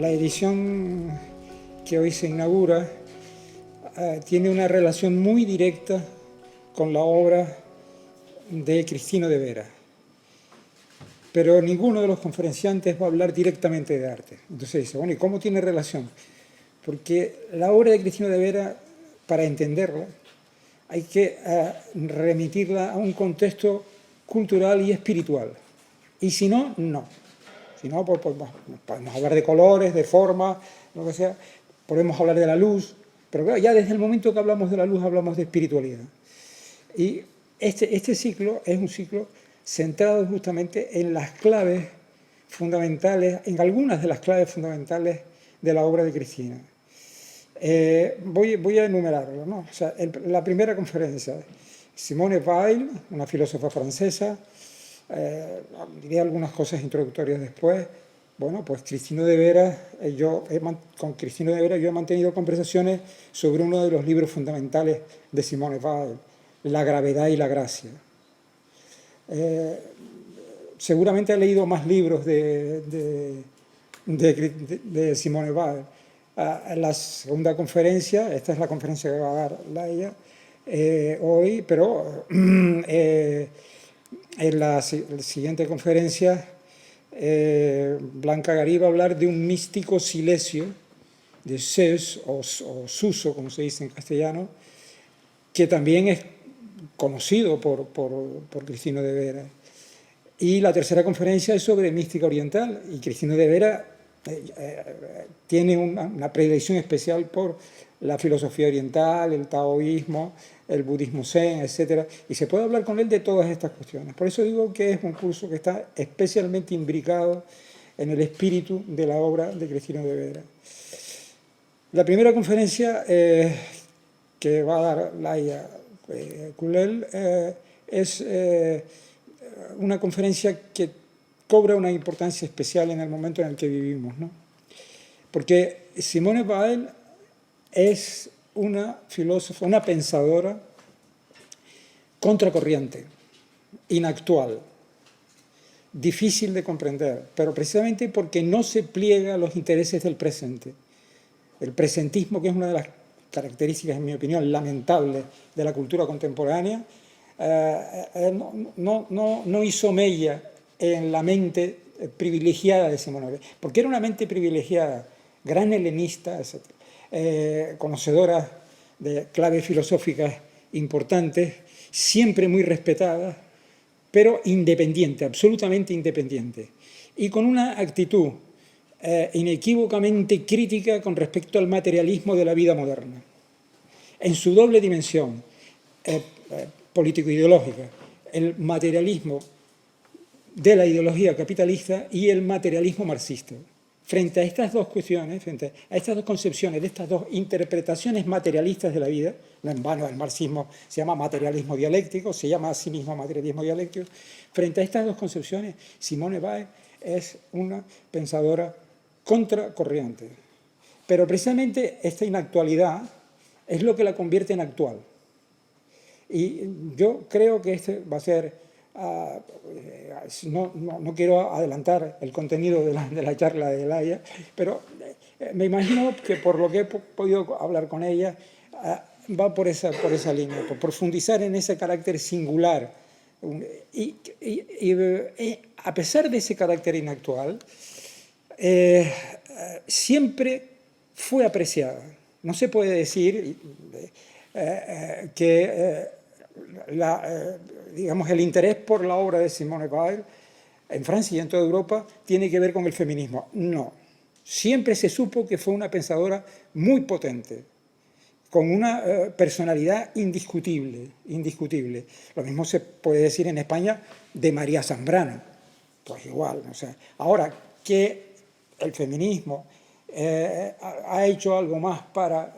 La edición que hoy se inaugura tiene una relación muy directa con la obra de Cristino de Vera. Pero ninguno de los conferenciantes va a hablar directamente de arte. Entonces dice, bueno, ¿y cómo tiene relación? Porque la obra de Cristino de Vera, para entenderla, hay que remitirla a un contexto cultural y espiritual. Y si no, no. Si no, pues podemos hablar de colores, de forma, lo que sea. Podemos hablar de la luz. Pero claro, ya desde el momento que hablamos de la luz, hablamos de espiritualidad. Y este ciclo es un ciclo centrado justamente en las claves fundamentales, en algunas de las claves fundamentales de la obra de Cristina. Voy a enumerarlo, ¿no? O sea, la primera conferencia, Simone Weil, una filósofa francesa, diré algunas cosas introductorias después. Bueno, pues Cristino de Vera, con Cristino de Vera yo he mantenido conversaciones sobre uno de los libros fundamentales de Simone Weil, La gravedad y la gracia. Seguramente ha leído más libros de Simone Weil. La segunda conferencia, esta es la conferencia que va a dar Laia hoy, pero en la siguiente conferencia Blanca Garí va a hablar de un místico silesio, de Zeus o Suso, como se dice en castellano, que también es conocido por Cristino de Vera. Y la tercera conferencia es sobre mística oriental, y Cristino de Vera tiene una predilección especial por la filosofía oriental, el taoísmo, el budismo zen, etc. Y se puede hablar con él de todas estas cuestiones. Por eso digo que es un curso que está especialmente imbricado en el espíritu de la obra de Cristino de Vera. La primera conferencia que va a dar Laia Culel es una conferencia que cobra una importancia especial en el momento en el que vivimos, ¿no? Porque Simone Weil es una filósofa, una pensadora contracorriente, inactual, difícil de comprender, pero precisamente porque no se pliega a los intereses del presente. El presentismo, que es una de las características, en mi opinión, lamentables de la cultura contemporánea, no hizo mella en la mente privilegiada de Simone Weil, porque era una mente privilegiada, gran helenista, etc., conocedora de claves filosóficas importantes, siempre muy respetada, pero independiente, absolutamente independiente, y con una actitud inequívocamente crítica con respecto al materialismo de la vida moderna, en su doble dimensión político-ideológica, el materialismo de la ideología capitalista y el materialismo marxista. Frente a estas dos cuestiones, frente a estas dos concepciones, de estas dos interpretaciones materialistas de la vida, no en vano el marxismo se llama materialismo dialéctico, se llama a sí mismo materialismo dialéctico, frente a estas dos concepciones, Simone Weil es una pensadora contracorriente. Pero precisamente esta inactualidad es lo que la convierte en actual. Y yo creo que este va a ser, no quiero adelantar el contenido de la charla de Laia, pero me imagino que por lo que he podido hablar con ella, va por esa línea, por profundizar en ese carácter singular. Y a pesar de ese carácter inactual, siempre fue apreciada. No se puede decir que digamos, el interés por la obra de Simone Weil en Francia y en toda Europa tiene que ver con el feminismo. No. Siempre se supo que fue una pensadora muy potente, con una personalidad indiscutible, indiscutible. Lo mismo se puede decir en España de María Zambrano. Pues igual, o sea, ahora que el feminismo ha hecho algo más para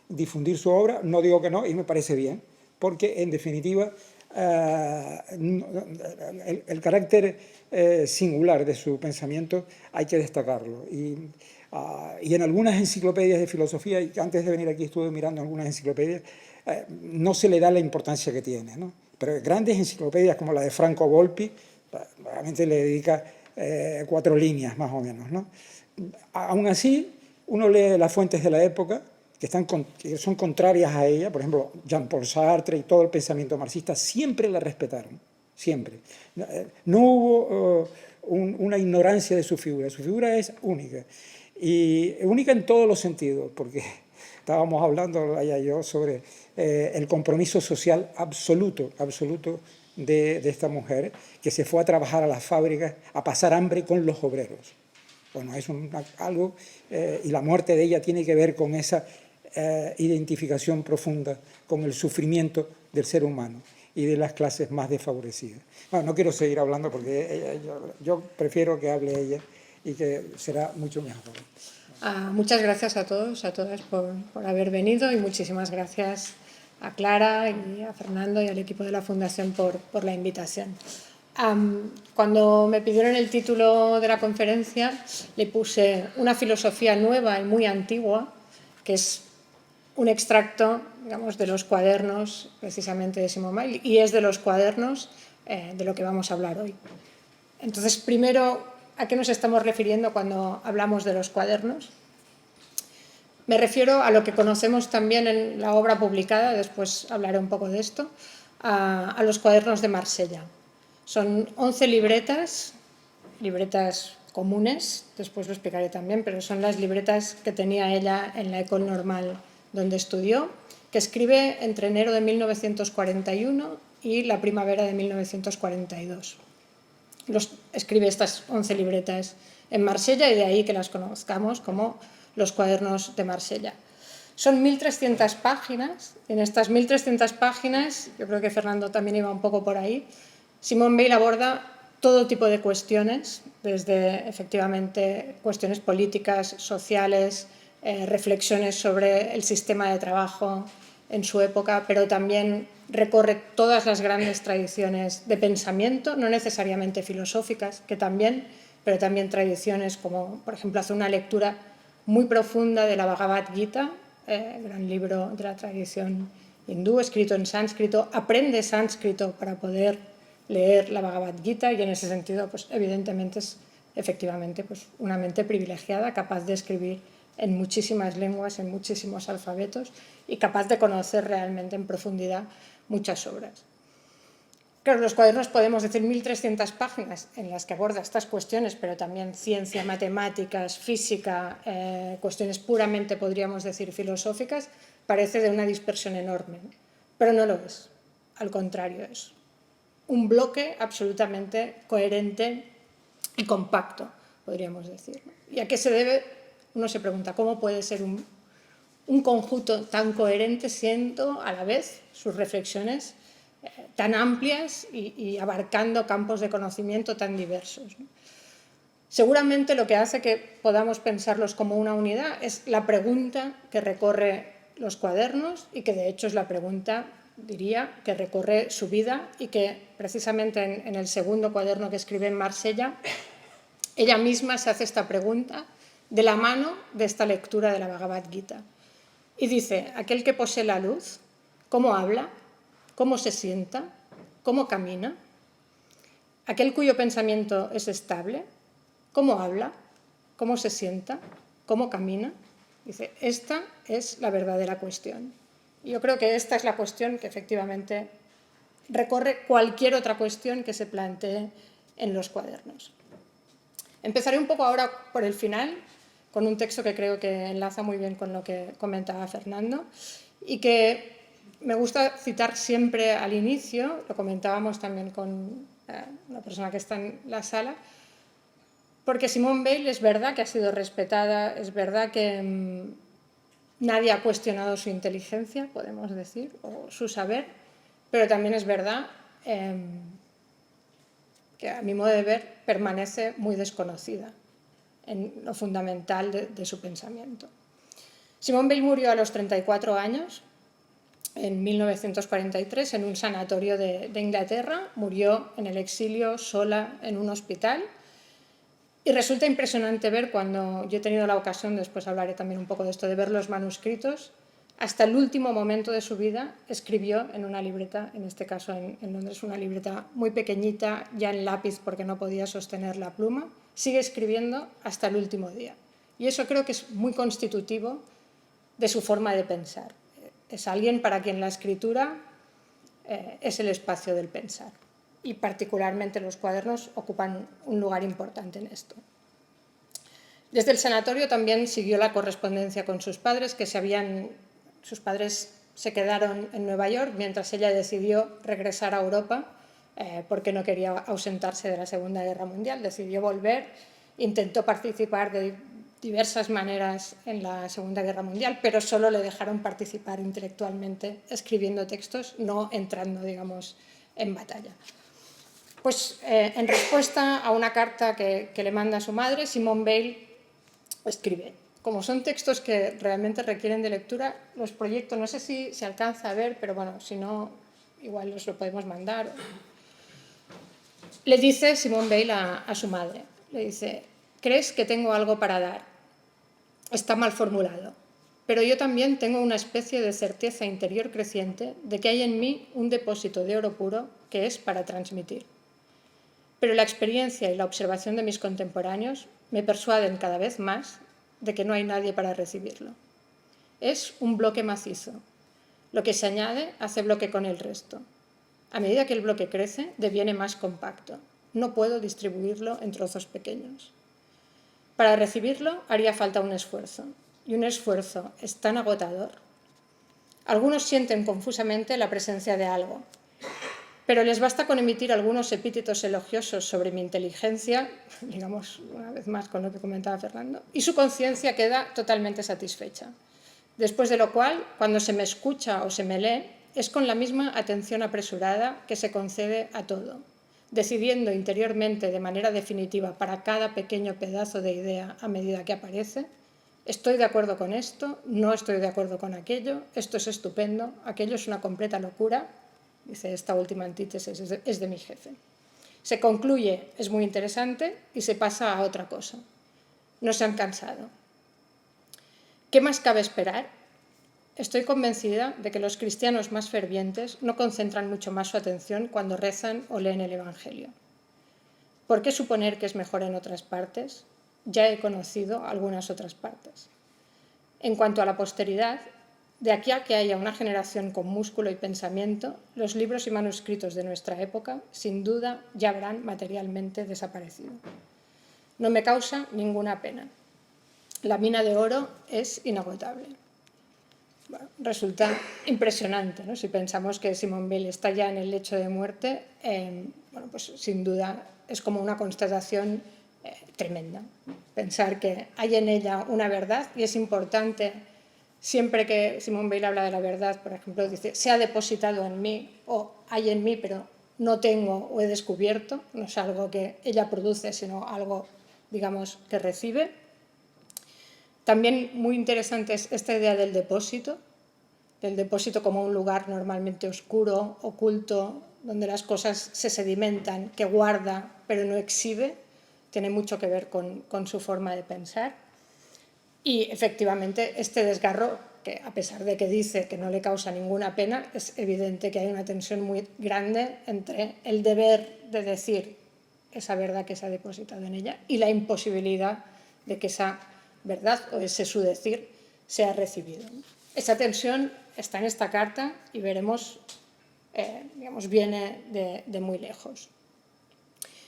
difundir su obra, no digo que no, y me parece bien, porque en definitiva el carácter singular de su pensamiento hay que destacarlo. Y en algunas enciclopedias de filosofía, y antes de venir aquí estuve mirando algunas enciclopedias, no se le da la importancia que tiene, ¿no? Pero grandes enciclopedias como la de Franco Volpi, realmente le dedica 4 líneas más o menos, ¿no? Aún así, uno lee las fuentes de la época que son contrarias a ella, por ejemplo, Jean-Paul Sartre y todo el pensamiento marxista, siempre la respetaron, siempre. No hubo una ignorancia de su figura es única, y única en todos los sentidos, porque estábamos hablando, ella y yo, sobre el compromiso social absoluto de esta mujer, que se fue a trabajar a las fábricas, a pasar hambre con los obreros. Bueno, es algo, y la muerte de ella tiene que ver con esa identificación profunda con el sufrimiento del ser humano y de las clases más desfavorecidas. Bueno, no quiero seguir hablando porque yo prefiero que hable ella y que será mucho mejor. Muchas gracias a todos, a todas por haber venido, y muchísimas gracias a Clara y a Fernando y al equipo de la Fundación por la invitación. Cuando me pidieron el título de la conferencia, le puse una filosofía nueva y muy antigua, que es un extracto, digamos, de los cuadernos precisamente de Simone Weil, y es de los cuadernos de lo que vamos a hablar hoy. Entonces, primero, ¿a qué nos estamos refiriendo cuando hablamos de los cuadernos? Me refiero a lo que conocemos también en la obra publicada, después hablaré un poco de esto, a los cuadernos de Marsella. Son 11 libretas comunes, después lo explicaré también, pero son las libretas que tenía ella en la École Normale donde estudió, que escribe entre enero de 1941 y la primavera de 1942. Escribe estas 11 libretas en Marsella, y de ahí que las conozcamos como los cuadernos de Marsella. Son 1.300 páginas. En estas 1.300 páginas, yo creo que Fernando también iba un poco por ahí, Simone Weil aborda todo tipo de cuestiones, desde efectivamente cuestiones políticas, sociales, reflexiones sobre el sistema de trabajo en su época, pero también recorre todas las grandes tradiciones de pensamiento, no necesariamente filosóficas, que también, pero también tradiciones como, por ejemplo, hace una lectura muy profunda de la Bhagavad Gita, gran libro de la tradición hindú, escrito en sánscrito, aprende sánscrito para poder leer la Bhagavad Gita, y en ese sentido, pues, evidentemente es efectivamente pues, una mente privilegiada, capaz de escribir en muchísimas lenguas, en muchísimos alfabetos, y capaz de conocer realmente en profundidad muchas obras. Claro, los cuadernos podemos decir 1.300 páginas en las que aborda estas cuestiones, pero también ciencia, matemáticas, física, cuestiones puramente, podríamos decir, filosóficas, parece de una dispersión enorme, pero no lo es. Al contrario, es un bloque absolutamente coherente y compacto, podríamos decir. ¿Y a qué se debe? Uno se pregunta, ¿cómo puede ser un conjunto tan coherente siendo a la vez sus reflexiones tan amplias y abarcando campos de conocimiento tan diversos? Seguramente lo que hace que podamos pensarlos como una unidad es la pregunta que recorre los cuadernos, y que de hecho es la pregunta, diría, que recorre su vida, y que precisamente en el segundo cuaderno que escribe en Marsella, ella misma se hace esta pregunta de la mano de esta lectura de la Bhagavad Gita. Y dice, aquel que posee la luz, ¿cómo habla? ¿Cómo se sienta? ¿Cómo camina? Aquel cuyo pensamiento es estable, ¿cómo habla? ¿Cómo se sienta? ¿Cómo camina? Dice, esta es la verdadera cuestión. Y yo creo que esta es la cuestión que efectivamente recorre cualquier otra cuestión que se plantee en los cuadernos. Empezaré un poco ahora por el final, con un texto que creo que enlaza muy bien con lo que comentaba Fernando, y que me gusta citar siempre al inicio, lo comentábamos también con una persona que está en la sala, porque Simone Weil es verdad que ha sido respetada, es verdad que nadie ha cuestionado su inteligencia, podemos decir, o su saber, pero también es verdad que a mi modo de ver permanece muy desconocida en lo fundamental de su pensamiento. Simone Weil murió a los 34 años, en 1943, en un sanatorio de Inglaterra. Murió en el exilio, sola, en un hospital. Y resulta impresionante ver, cuando yo he tenido la ocasión, después hablaré también un poco de esto, de ver los manuscritos, hasta el último momento de su vida escribió en una libreta, en este caso en Londres, una libreta muy pequeñita, ya en lápiz porque no podía sostener la pluma, sigue escribiendo hasta el último día. Y eso creo que es muy constitutivo de su forma de pensar. Es alguien para quien la escritura es el espacio del pensar. Y particularmente los cuadernos ocupan un lugar importante en esto. Desde el sanatorio también siguió la correspondencia con sus padres, sus padres se quedaron en Nueva York mientras ella decidió regresar a Europa porque no quería ausentarse de la Segunda Guerra Mundial. Decidió volver, intentó participar de diversas maneras en la Segunda Guerra Mundial, pero solo le dejaron participar intelectualmente escribiendo textos, no entrando, digamos, en batalla. Pues en respuesta a una carta que le manda a su madre, Simone Weil escribe. Como son textos que realmente requieren de lectura, los proyectos, no sé si se alcanza a ver, pero bueno, si no, igual os lo podemos mandar. Le dice Simone Weil a su madre, le dice: ¿crees que tengo algo para dar? Está mal formulado, pero yo también tengo una especie de certeza interior creciente de que hay en mí un depósito de oro puro que es para transmitir. Pero la experiencia y la observación de mis contemporáneos me persuaden cada vez más de que no hay nadie para recibirlo. Es un bloque macizo. Lo que se añade hace bloque con el resto. A medida que el bloque crece, deviene más compacto. No puedo distribuirlo en trozos pequeños. Para recibirlo haría falta un esfuerzo, y un esfuerzo es tan agotador. Algunos sienten confusamente la presencia de algo, pero les basta con emitir algunos epítetos elogiosos sobre mi inteligencia, digamos una vez más con lo que comentaba Fernando, y su conciencia queda totalmente satisfecha. Después de lo cual, cuando se me escucha o se me lee, es con la misma atención apresurada que se concede a todo, decidiendo interiormente de manera definitiva para cada pequeño pedazo de idea a medida que aparece: estoy de acuerdo con esto, no estoy de acuerdo con aquello, esto es estupendo, aquello es una completa locura. Dice, esta última antítesis es de mi jefe. Se concluye, es muy interesante, y se pasa a otra cosa. No se han cansado. ¿Qué más cabe esperar? Estoy convencida de que los cristianos más fervientes no concentran mucho más su atención cuando rezan o leen el Evangelio. ¿Por qué suponer que es mejor en otras partes? Ya he conocido algunas otras partes. En cuanto a la posteridad, de aquí a que haya una generación con músculo y pensamiento, los libros y manuscritos de nuestra época, sin duda, ya habrán materialmente desaparecido. No me causa ninguna pena. La mina de oro es inagotable. Bueno, resulta impresionante, ¿no? Si pensamos que Simone Weil está ya en el lecho de muerte, bueno, pues sin duda es como una constatación tremenda. Pensar que hay en ella una verdad, y es importante. Siempre que Simone Weil habla de la verdad, por ejemplo, dice, se ha depositado en mí, o hay en mí, pero no tengo o he descubierto. No es algo que ella produce, sino algo, digamos, que recibe. También muy interesante es esta idea del depósito como un lugar normalmente oscuro, oculto, donde las cosas se sedimentan, que guarda, pero no exhibe. Tiene mucho que ver con su forma de pensar. Y efectivamente este desgarro, que a pesar de que dice que no le causa ninguna pena, es evidente que hay una tensión muy grande entre el deber de decir esa verdad que se ha depositado en ella y la imposibilidad de que esa verdad o ese su decir sea recibido. Esa tensión está en esta carta y veremos, digamos, viene de muy lejos.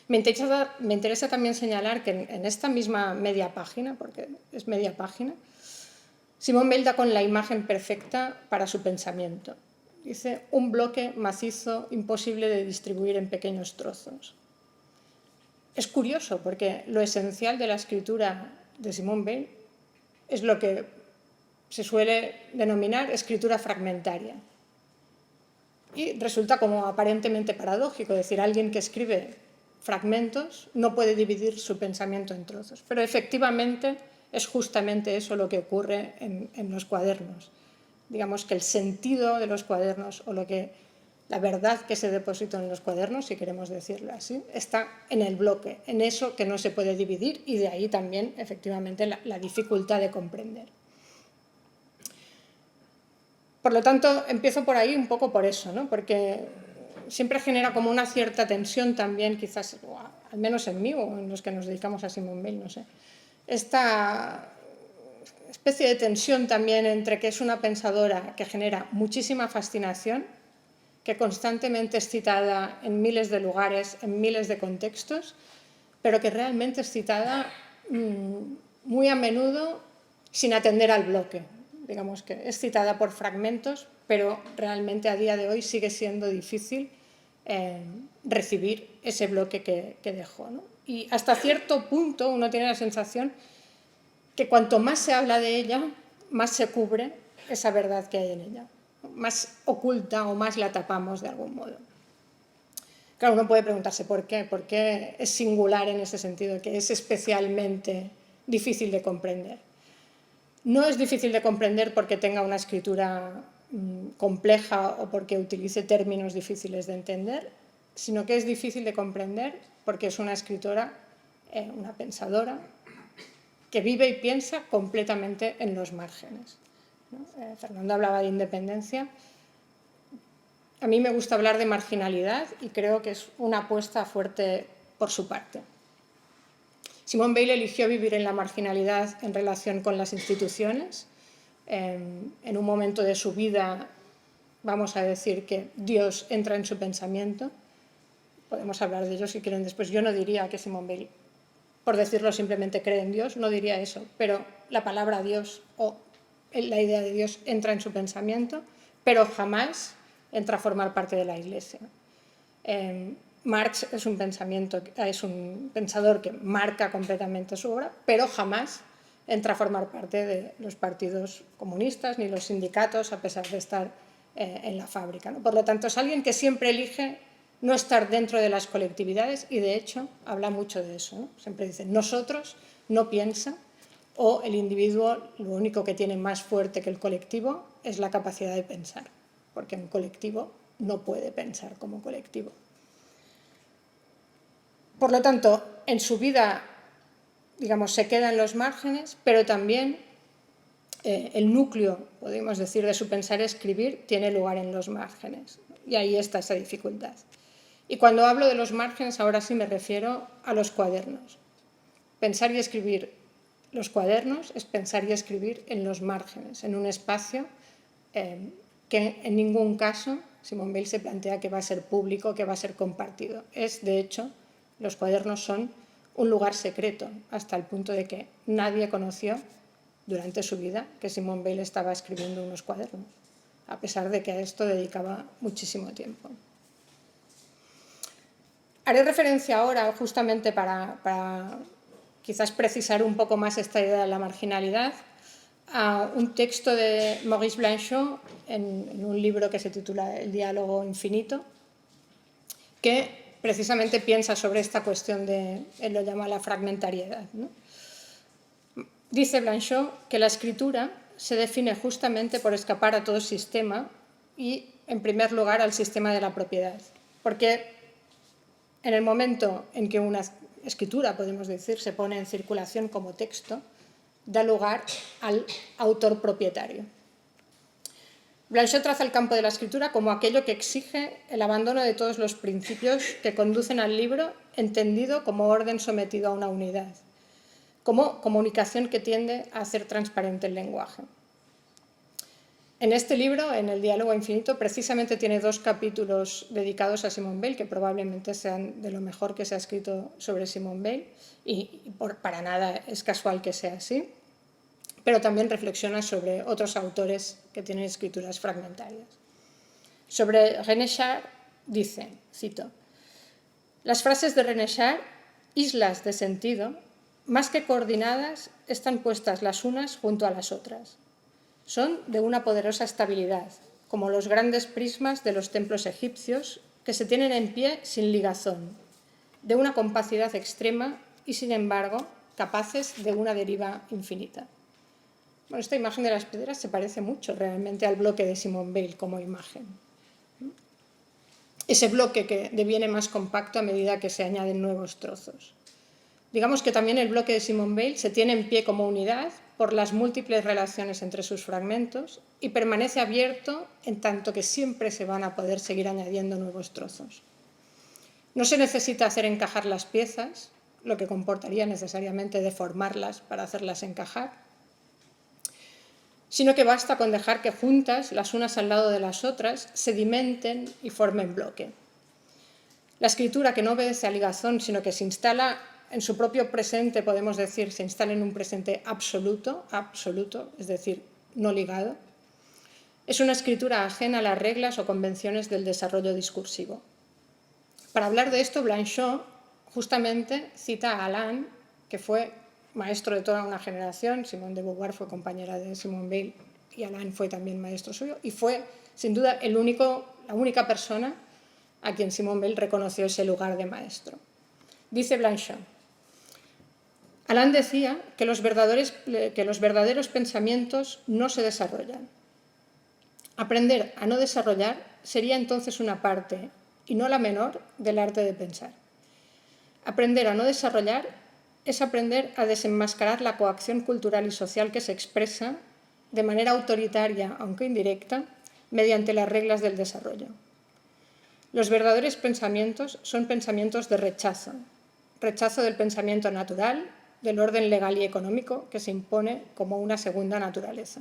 Me interesa también señalar que en esta misma media página, porque es media página, Simone Weil da con la imagen perfecta para su pensamiento. Dice, un bloque macizo imposible de distribuir en pequeños trozos. Es curioso porque lo esencial de la escritura de Simone Weil es lo que se suele denominar escritura fragmentaria. Y resulta como aparentemente paradójico, es decir, alguien que escribe fragmentos no puede dividir su pensamiento en trozos. Pero efectivamente es justamente eso lo que ocurre en los cuadernos. Digamos que el sentido de los cuadernos o la verdad que se deposita en los cuadernos, si queremos decirlo así, está en el bloque, en eso que no se puede dividir, y de ahí también efectivamente la dificultad de comprender. Por lo tanto, empiezo por ahí un poco por eso, ¿no? Porque siempre genera como una cierta tensión también, quizás, al menos en mí o en los que nos dedicamos a Simone Weil, no sé. Esta especie de tensión también entre que es una pensadora que genera muchísima fascinación, que constantemente es citada en miles de lugares, en miles de contextos, pero que realmente es citada muy a menudo sin atender al bloque. Digamos que es citada por fragmentos, pero realmente a día de hoy sigue siendo difícil recibir ese bloque que dejó, ¿no? Y hasta cierto punto uno tiene la sensación que cuanto más se habla de ella, más se cubre esa verdad que hay en ella, más oculta o más la tapamos de algún modo. Claro, uno puede preguntarse por qué es singular en ese sentido, que es especialmente difícil de comprender. No es difícil de comprender porque tenga una escritura compleja o porque utilice términos difíciles de entender, sino que es difícil de comprender porque es una escritora, una pensadora, que vive y piensa completamente en los márgenes, ¿no? Fernando hablaba de independencia. A mí me gusta hablar de marginalidad y creo que es una apuesta fuerte por su parte. Simone Weil eligió vivir en la marginalidad en relación con las instituciones. En un momento de su vida, vamos a decir que Dios entra en su pensamiento. Podemos hablar de ello si quieren después. Yo no diría que Simone Weil, por decirlo simplemente, cree en Dios, no diría eso, pero la palabra Dios o la idea de Dios entra en su pensamiento, pero jamás entra a formar parte de la Iglesia. Marx es un pensador que marca completamente su obra, pero jamás entra a formar parte de los partidos comunistas ni los sindicatos, a pesar de estar en la fábrica, ¿no? Por lo tanto, es alguien que siempre elige no estar dentro de las colectividades y, de hecho, habla mucho de eso, ¿no? Siempre dice, nosotros, no piensa, o el individuo lo único que tiene más fuerte que el colectivo es la capacidad de pensar, porque un colectivo no puede pensar como colectivo. Por lo tanto, en su vida, digamos, se queda en los márgenes, pero también el núcleo, podemos decir, de su pensar y escribir tiene lugar en los márgenes. Y ahí está esa dificultad. Y cuando hablo de los márgenes, ahora sí me refiero a los cuadernos. Pensar y escribir los cuadernos es pensar y escribir en los márgenes, en un espacio que en ningún caso Simone Weil se plantea que va a ser público, que va a ser compartido. De hecho, los cuadernos son un lugar secreto, hasta el punto de que nadie conoció durante su vida que Simone Weil estaba escribiendo unos cuadernos, a pesar de que a esto dedicaba muchísimo tiempo. Haré referencia ahora, justamente para quizás precisar un poco más esta idea de la marginalidad, a un texto de Maurice Blanchot en un libro que se titula El diálogo infinito, que precisamente piensa sobre esta cuestión de, él lo llama la fragmentariedad, ¿no? Dice Blanchot que la escritura se define justamente por escapar a todo sistema y, en primer lugar, al sistema de la propiedad. Porque en el momento en que una escritura, podemos decir, se pone en circulación como texto, da lugar al autor propietario. Blanchot traza el campo de la escritura como aquello que exige el abandono de todos los principios que conducen al libro, entendido como orden sometido a una unidad, como comunicación que tiende a hacer transparente el lenguaje. En este libro, en El diálogo infinito, precisamente tiene 2 capítulos dedicados a Simone Weil, que probablemente sean de lo mejor que se ha escrito sobre Simone Weil, y para nada es casual que sea así, pero también reflexiona sobre otros autores que tienen escrituras fragmentarias. Sobre René Char dice, cito, las frases de René Char, islas de sentido, más que coordinadas, están puestas las unas junto a las otras. Son de una poderosa estabilidad, como los grandes prismas de los templos egipcios que se tienen en pie sin ligazón, de una compacidad extrema y, sin embargo, capaces de una deriva infinita. Bueno, esta imagen de las piedras se parece mucho realmente al bloque de Simone Weil como imagen. Ese bloque que deviene más compacto a medida que se añaden nuevos trozos. Digamos que también el bloque de Simone Weil se tiene en pie como unidad por las múltiples relaciones entre sus fragmentos y permanece abierto en tanto que siempre se van a poder seguir añadiendo nuevos trozos. No se necesita hacer encajar las piezas, lo que comportaría necesariamente deformarlas para hacerlas encajar, sino que basta con dejar que juntas, las unas al lado de las otras, sedimenten y formen bloque. La escritura que no obedece a ligazón, sino que se instala en su propio presente, podemos decir, se instala en un presente absoluto, es decir, no ligado, es una escritura ajena a las reglas o convenciones del desarrollo discursivo. Para hablar de esto, Blanchot justamente cita a Alain, que fue maestro de toda una generación. Simone de Beauvoir fue compañera de Simone Weil y Alain fue también maestro suyo, y fue, sin duda, la única persona a quien Simone Weil reconoció ese lugar de maestro. Dice Blanchot: Alain decía que los verdaderos pensamientos no se desarrollan. Aprender a no desarrollar sería entonces una parte, y no la menor, del arte de pensar. Aprender a no desarrollar es aprender a desenmascarar la coacción cultural y social que se expresa, de manera autoritaria, aunque indirecta, mediante las reglas del desarrollo. Los verdaderos pensamientos son pensamientos de rechazo del pensamiento natural, del orden legal y económico que se impone como una segunda naturaleza.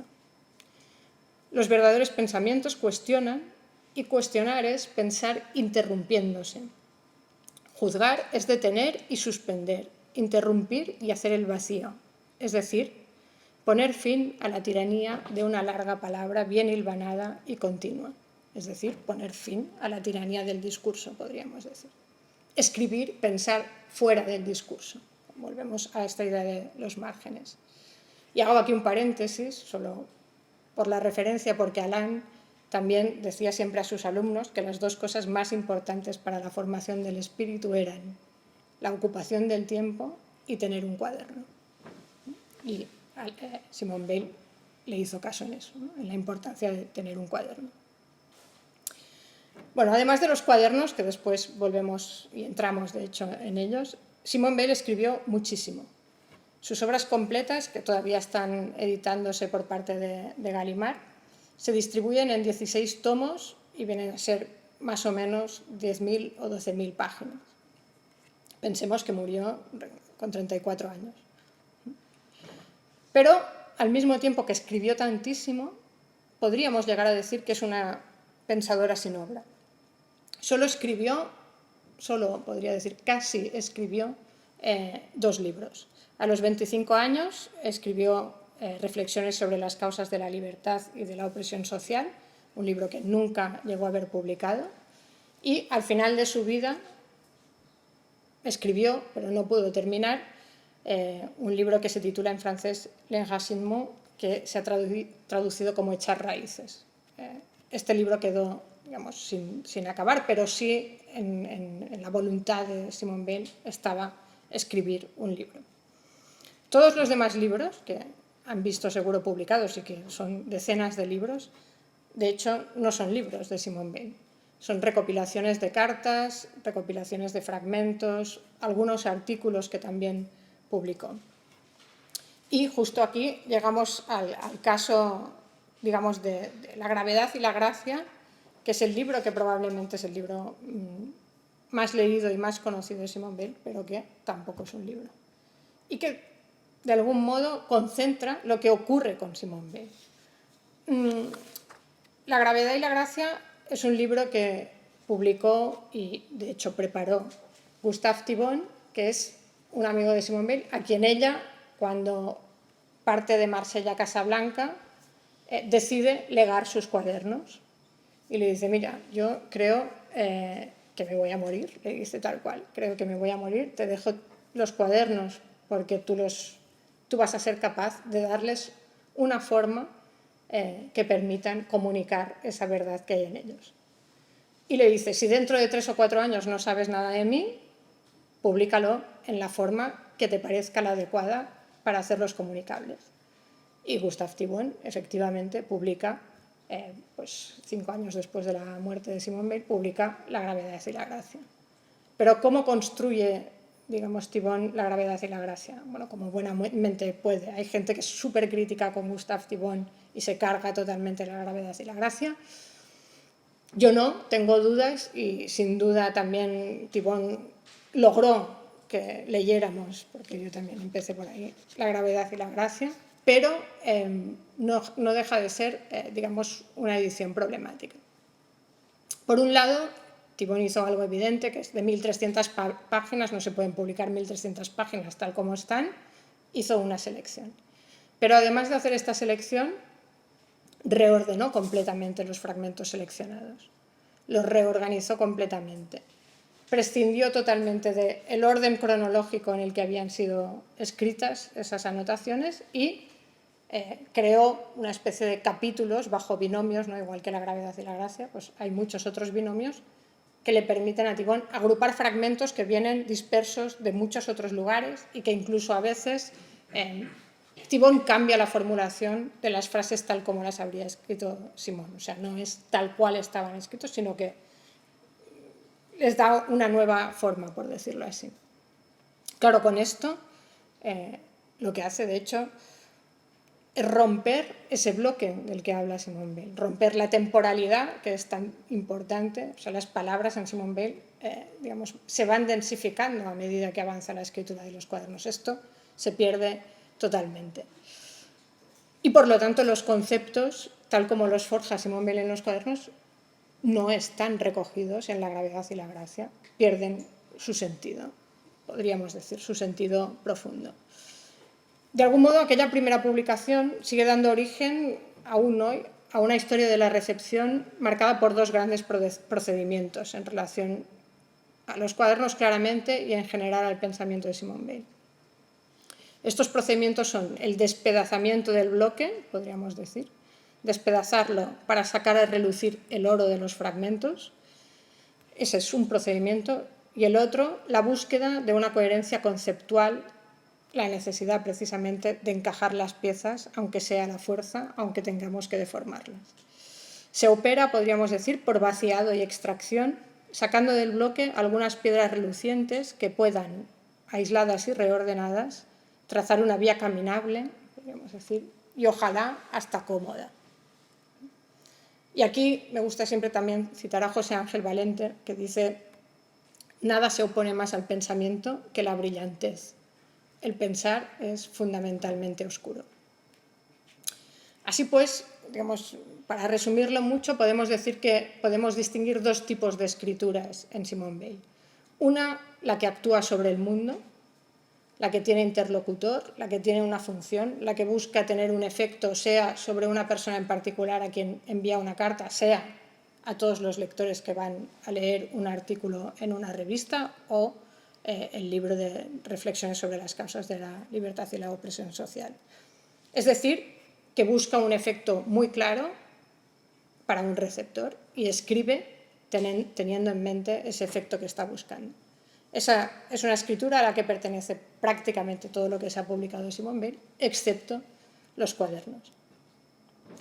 Los verdaderos pensamientos cuestionan, y cuestionar es pensar interrumpiéndose. Juzgar es detener y suspender, interrumpir y hacer el vacío, es decir, poner fin a la tiranía de una larga palabra bien hilvanada y continua, es decir, poner fin a la tiranía del discurso, podríamos decir. Escribir, pensar fuera del discurso. Volvemos a esta idea de los márgenes. Y hago aquí un paréntesis, solo por la referencia, porque Alain también decía siempre a sus alumnos que las dos cosas más importantes para la formación del espíritu eran la ocupación del tiempo y tener un cuaderno. Y Simone Weil le hizo caso en eso, ¿no? En la importancia de tener un cuaderno. Bueno, además de los cuadernos, que después volvemos y entramos, de hecho, en ellos, Simone Weil escribió muchísimo. Sus obras completas, que todavía están editándose por parte de Gallimard, se distribuyen en 16 tomos y vienen a ser más o menos 10.000 o 12.000 páginas. Pensemos que murió con 34 años. Pero, al mismo tiempo que escribió tantísimo, podríamos llegar a decir que es una pensadora sin obra. Podría decir, casi escribió 2 libros. A los 25 años escribió Reflexiones sobre las causas de la libertad y de la opresión social, un libro que nunca llegó a ver publicado, y al final de su vida escribió, pero no pudo terminar, un libro que se titula en francés L'Enracinement, que se ha traducido como Echar raíces. Este libro quedó, digamos, sin acabar, pero sí en la voluntad de Simone Weil estaba escribir un libro. Todos los demás libros, que han visto seguro publicados y que son decenas de libros, de hecho no son libros de Simone Weil, son recopilaciones de cartas, recopilaciones de fragmentos, algunos artículos que también publicó. Y justo aquí llegamos al caso, digamos, de La gravedad y la gracia, que es el libro que probablemente es el libro más leído y más conocido de Simone Weil, pero que tampoco es un libro. Y que de algún modo concentra lo que ocurre con Simone Weil. La gravedad y la gracia es un libro que publicó y de hecho preparó Gustave Thibon, que es un amigo de Simone Weil, a quien ella, cuando parte de Marsella a Casablanca, decide legar sus cuadernos. Y le dice, mira, yo creo que me voy a morir, le dice tal cual, creo que me voy a morir, te dejo los cuadernos porque tú vas a ser capaz de darles una forma que permitan comunicar esa verdad que hay en ellos. Y le dice, si dentro de 3 o 4 años no sabes nada de mí, públicalo en la forma que te parezca la adecuada para hacerlos comunicables. Y Gustave Thibon efectivamente publica, 5 años después de la muerte de Simone Weil, publica La gravedad y la gracia. Pero ¿cómo construye, digamos, Thibon La gravedad y la gracia? Bueno, como buenamente puede. Hay gente que es súper crítica con Gustave Thibon y se carga totalmente La gravedad y la gracia. Yo no, tengo dudas, y sin duda también Thibon logró que leyéramos, porque yo también empecé por ahí, La gravedad y la gracia. pero no deja de ser, digamos, una edición problemática. Por un lado, Thibon hizo algo evidente, que es de 1.300 páginas, no se pueden publicar 1.300 páginas tal como están, hizo una selección. Pero además de hacer esta selección, reordenó completamente los fragmentos seleccionados, los reorganizó completamente, prescindió totalmente del orden cronológico en el que habían sido escritas esas anotaciones y creó una especie de capítulos bajo binomios, ¿no? Igual que la gravedad y la gracia, pues hay muchos otros binomios que le permiten a Thibon agrupar fragmentos que vienen dispersos de muchos otros lugares y que incluso a veces Thibon cambia la formulación de las frases tal como las habría escrito Simón. O sea, no es tal cual estaban escritos, sino que les da una nueva forma, por decirlo así. Claro, con esto lo que hace, de hecho, es romper ese bloque del que habla Simone Weil, romper la temporalidad, que es tan importante. O sea, las palabras en Simone Weil digamos, se van densificando a medida que avanza la escritura de los cuadernos. Esto se pierde totalmente. Y por lo tanto los conceptos, tal como los forja Simone Weil en los cuadernos, no están recogidos en la gravedad y la gracia, pierden su sentido, podríamos decir, su sentido profundo. De algún modo, aquella primera publicación sigue dando origen, aún hoy, a una historia de la recepción marcada por dos grandes procedimientos en relación a los cuadernos claramente y en general al pensamiento de Simone Weil. Estos procedimientos son el despedazamiento del bloque, podríamos decir, despedazarlo para sacar a relucir el oro de los fragmentos. Ese es un procedimiento. Y el otro, la búsqueda de una coherencia conceptual, la necesidad precisamente de encajar las piezas, aunque sea a la fuerza, aunque tengamos que deformarlas. Se opera, podríamos decir, por vaciado y extracción, sacando del bloque algunas piedras relucientes que puedan, aisladas y reordenadas, trazar una vía caminable, podríamos decir, y ojalá hasta cómoda. Y aquí me gusta siempre también citar a José Ángel Valente, que dice: nada se opone más al pensamiento que la brillantez. El pensar es fundamentalmente oscuro. Así pues, digamos, para resumirlo mucho, podemos decir que podemos distinguir dos tipos de escrituras en Simone Weil. Una, la que actúa sobre el mundo, la que tiene interlocutor, la que tiene una función, la que busca tener un efecto, sea sobre una persona en particular a quien envía una carta, sea a todos los lectores que van a leer un artículo en una revista o el libro de reflexiones sobre las causas de la libertad y la opresión social. Es decir, que busca un efecto muy claro para un receptor y escribe teniendo en mente ese efecto que está buscando. Esa es una escritura a la que pertenece prácticamente todo lo que se ha publicado de Simone Weil, excepto los cuadernos.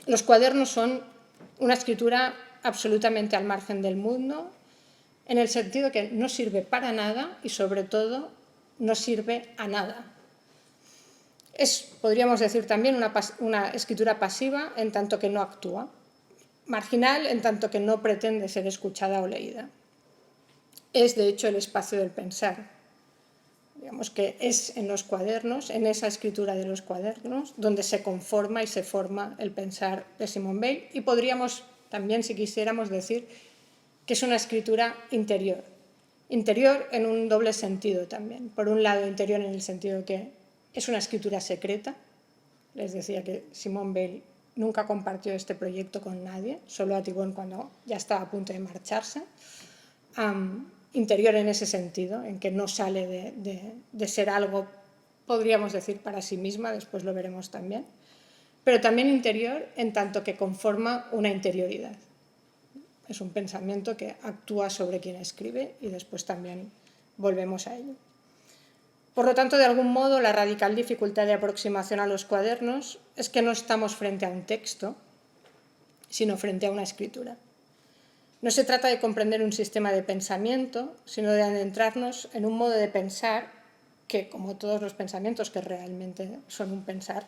Los cuadernos son una escritura absolutamente al margen del mundo, en el sentido que no sirve para nada y, sobre todo, no sirve a nada. Es, podríamos decir también, una escritura pasiva en tanto que no actúa, marginal en tanto que no pretende ser escuchada o leída. Es, de hecho, el espacio del pensar. Digamos que es en los cuadernos, en esa escritura de los cuadernos, donde se conforma y se forma el pensar de Simone Weil. Y podríamos también, si quisiéramos, decir que es una escritura interior. Interior en un doble sentido también. Por un lado, interior en el sentido de que es una escritura secreta. Les decía que Simone Weil nunca compartió este proyecto con nadie, solo a Thibon cuando ya estaba a punto de marcharse. Interior en ese sentido, en que no sale de ser algo, podríamos decir, para sí misma, después lo veremos también, pero también interior en tanto que conforma una interioridad. Es un pensamiento que actúa sobre quien escribe y después también volvemos a ello. Por lo tanto, de algún modo, la radical dificultad de aproximación a los cuadernos es que no estamos frente a un texto, sino frente a una escritura. No se trata de comprender un sistema de pensamiento, sino de adentrarnos en un modo de pensar que, como todos los pensamientos que realmente son un pensar,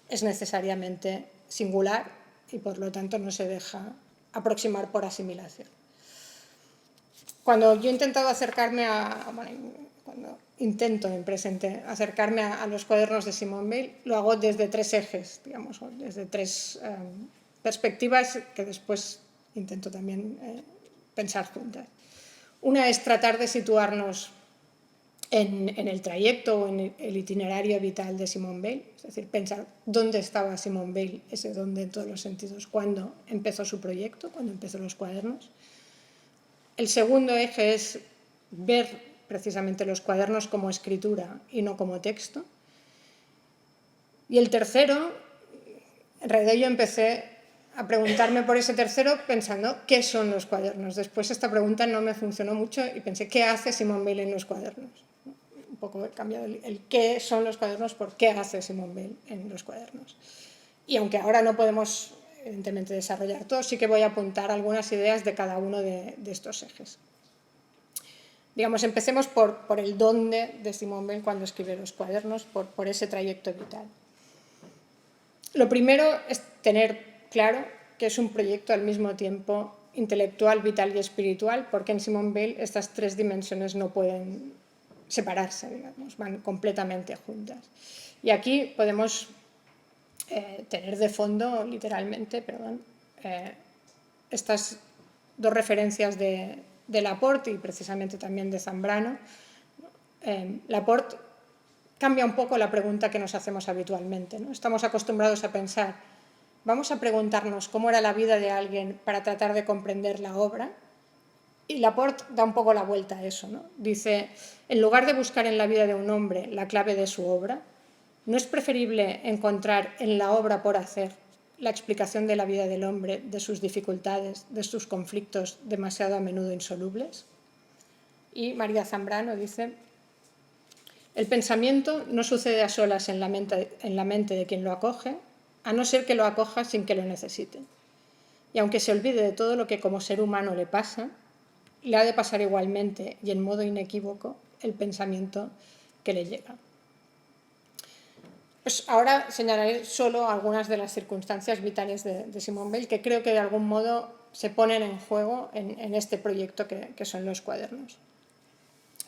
es necesariamente singular y, por lo tanto, no se deja aproximar por asimilación. Cuando yo he intentado acercarme cuando intento en presente acercarme a los cuadernos de Simone Weil, lo hago desde tres ejes, digamos, o desde tres perspectivas que después intento también pensar juntas. Una es tratar de situarnos en el trayecto o en el itinerario vital de Simone Weil, es decir, pensar dónde estaba Simone Weil, ese dónde en todos los sentidos, cuando empezó su proyecto, cuando empezó los cuadernos. El segundo eje es ver precisamente los cuadernos como escritura y no como texto. Y el tercero, en realidad yo empecé a preguntarme por ese tercero pensando ¿qué son los cuadernos? Después esta pregunta no me funcionó mucho y pensé ¿qué hace Simone Weil en los cuadernos? Un poco he cambiado el qué son los cuadernos por qué hace Simone Weil en los cuadernos. Y aunque ahora no podemos evidentemente desarrollar todo, sí que voy a apuntar algunas ideas de cada uno de estos ejes. Digamos, empecemos por el dónde de Simone Weil cuando escribe los cuadernos, por ese trayecto vital. Lo primero es tener claro que es un proyecto al mismo tiempo intelectual, vital y espiritual, porque en Simone Weil estas tres dimensiones no pueden separarse, digamos, van completamente juntas. Y aquí podemos tener de fondo, literalmente, estas dos referencias de Laporte y precisamente también de Zambrano. Laporte cambia un poco la pregunta que nos hacemos habitualmente, ¿no? Estamos acostumbrados a pensar, vamos a preguntarnos cómo era la vida de alguien para tratar de comprender la obra, y Laporte da un poco la vuelta a eso, ¿no? Dice, en lugar de buscar en la vida de un hombre la clave de su obra, ¿no es preferible encontrar en la obra por hacer la explicación de la vida del hombre, de sus dificultades, de sus conflictos demasiado a menudo insolubles? Y María Zambrano dice, el pensamiento no sucede a solas en la mente de quien lo acoge, a no ser que lo acoja sin que lo necesite. Y aunque se olvide de todo lo que como ser humano le pasa, le ha de pasar igualmente y en modo inequívoco el pensamiento que le llega. Pues ahora señalaré solo algunas de las circunstancias vitales de Simone Weil que creo que de algún modo se ponen en juego en este proyecto que son los cuadernos.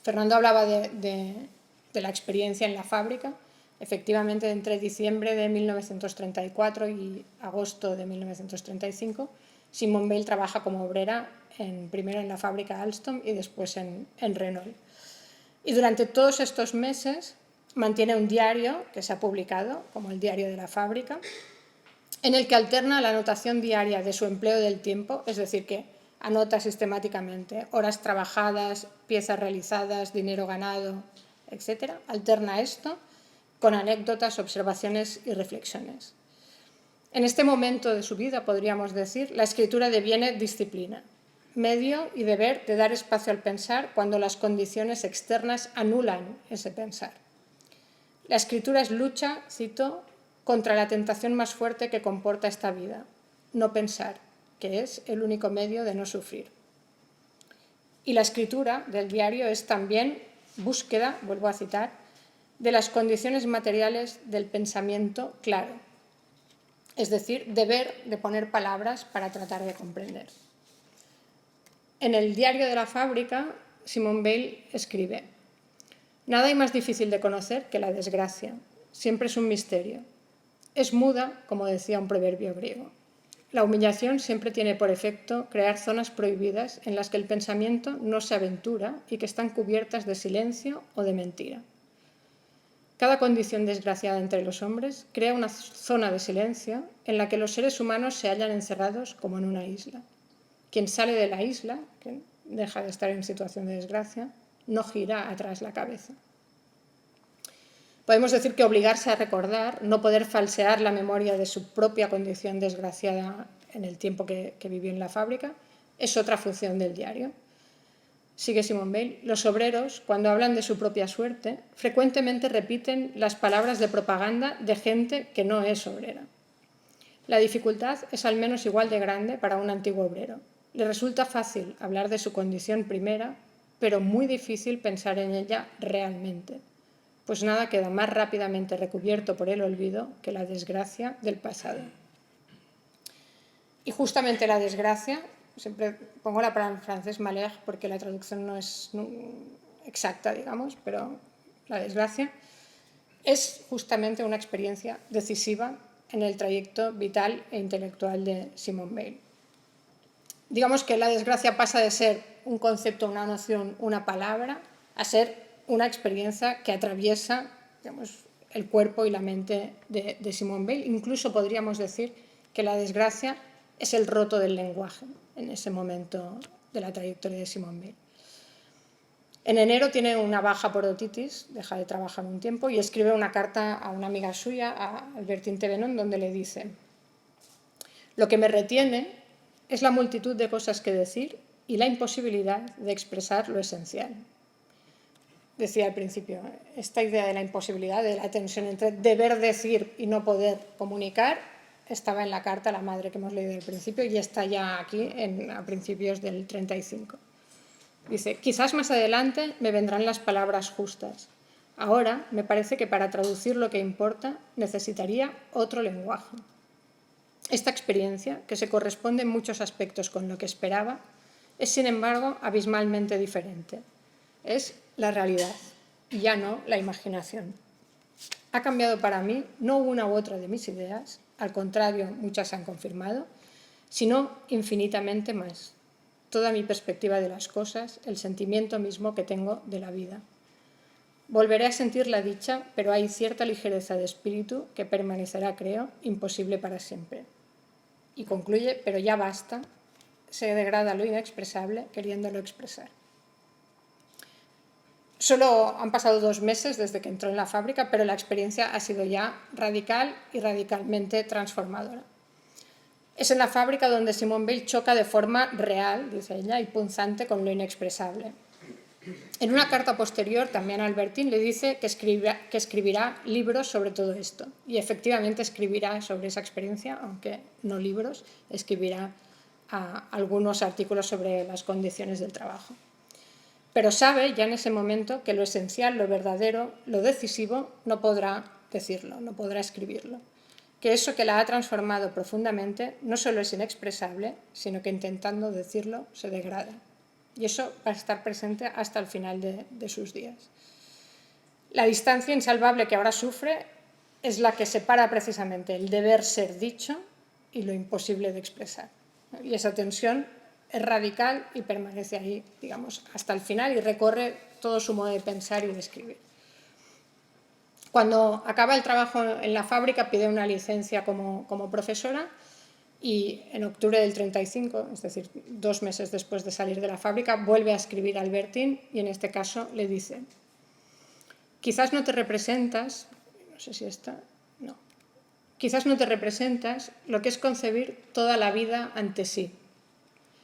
Fernando hablaba de la experiencia en la fábrica. Efectivamente, entre diciembre de 1934 y agosto de 1935, Simone Weil trabaja como obrera primero en la fábrica Alstom y después en Renault. Y durante todos estos meses mantiene un diario que se ha publicado como el diario de la fábrica, en el que alterna la anotación diaria de su empleo del tiempo, es decir, que anota sistemáticamente horas trabajadas, piezas realizadas, dinero ganado, etc. Alterna esto con anécdotas, observaciones y reflexiones. En este momento de su vida, podríamos decir, la escritura deviene disciplina, medio y deber de dar espacio al pensar cuando las condiciones externas anulan ese pensar. La escritura es lucha, cito, contra la tentación más fuerte que comporta esta vida, no pensar, que es el único medio de no sufrir. Y la escritura del diario es también búsqueda, vuelvo a citar, de las condiciones materiales del pensamiento claro, es decir, deber de poner palabras para tratar de comprender. En el diario de la fábrica, Simone Weil escribe, nada hay más difícil de conocer que la desgracia, siempre es un misterio. Es muda, como decía un proverbio griego. La humillación siempre tiene por efecto crear zonas prohibidas en las que el pensamiento no se aventura y que están cubiertas de silencio o de mentira. Cada condición desgraciada entre los hombres crea una zona de silencio en la que los seres humanos se hallan encerrados como en una isla. Quien sale de la isla, que deja de estar en situación de desgracia, no gira atrás la cabeza. Podemos decir que obligarse a recordar, no poder falsear la memoria de su propia condición desgraciada en el tiempo que vivió en la fábrica, es otra función del diario. Sigue Simone Weil, los obreros, cuando hablan de su propia suerte, frecuentemente repiten las palabras de propaganda de gente que no es obrera. La dificultad es al menos igual de grande para un antiguo obrero. Le resulta fácil hablar de su condición primera, pero muy difícil pensar en ella realmente, pues nada queda más rápidamente recubierto por el olvido que la desgracia del pasado. Y justamente la desgracia, siempre pongo la palabra en francés malheur porque la traducción no es exacta, digamos, pero la desgracia es justamente una experiencia decisiva en el trayecto vital e intelectual de Simone Weil. Digamos que la desgracia pasa de ser un concepto, una noción, una palabra, a ser una experiencia que atraviesa, digamos, el cuerpo y la mente de Simone Weil. Incluso podríamos decir que la desgracia es el roto del lenguaje en ese momento de la trayectoria de Simone Weil. En enero tiene una baja por otitis, deja de trabajar un tiempo y escribe una carta a una amiga suya, a Albertine Thévenot, donde le dice: lo que me retiene es la multitud de cosas que decir y la imposibilidad de expresar lo esencial. Decía al principio, esta idea de la imposibilidad, de la tensión entre deber decir y no poder comunicar, estaba en la carta a la madre que hemos leído al principio y está ya aquí a principios del 35. Dice, quizás más adelante me vendrán las palabras justas. Ahora me parece que para traducir lo que importa necesitaría otro lenguaje. Esta experiencia, que se corresponde en muchos aspectos con lo que esperaba, es sin embargo abismalmente diferente. Es la realidad y ya no la imaginación. Ha cambiado para mí no una u otra de mis ideas, al contrario, muchas se han confirmado, sino infinitamente más. Toda mi perspectiva de las cosas, el sentimiento mismo que tengo de la vida. Volveré a sentir la dicha, pero hay cierta ligereza de espíritu que permanecerá, creo, imposible para siempre. Y concluye, pero ya basta, se degrada lo inexpresable queriéndolo expresar. Solo han pasado 2 meses desde que entró en la fábrica, pero la experiencia ha sido ya radical y radicalmente transformadora. Es en la fábrica donde Simone Weil choca de forma real, dice ella, y punzante con lo inexpresable. En una carta posterior, también Albertine le dice que escribirá libros sobre todo esto. Y efectivamente escribirá sobre esa experiencia, aunque no libros, escribirá algunos artículos sobre las condiciones del trabajo. Pero sabe ya en ese momento que lo esencial, lo verdadero, lo decisivo, no podrá decirlo, no podrá escribirlo. Que eso que la ha transformado profundamente no solo es inexpresable, sino que intentando decirlo se degrada. Y eso va a estar presente hasta el final de sus días. La distancia insalvable que ahora sufre es la que separa precisamente el deber ser dicho y lo imposible de expresar. Y esa tensión es radical y permanece ahí, digamos, hasta el final y recorre todo su modo de pensar y de escribir. Cuando acaba el trabajo en la fábrica pide una licencia como profesora y en octubre del 35, es decir, 2 meses después de salir de la fábrica, vuelve a escribir a Albertine y en este caso le dice: quizás no te representas, no sé si esta, no, quizás no te representas lo que es concebir toda la vida ante sí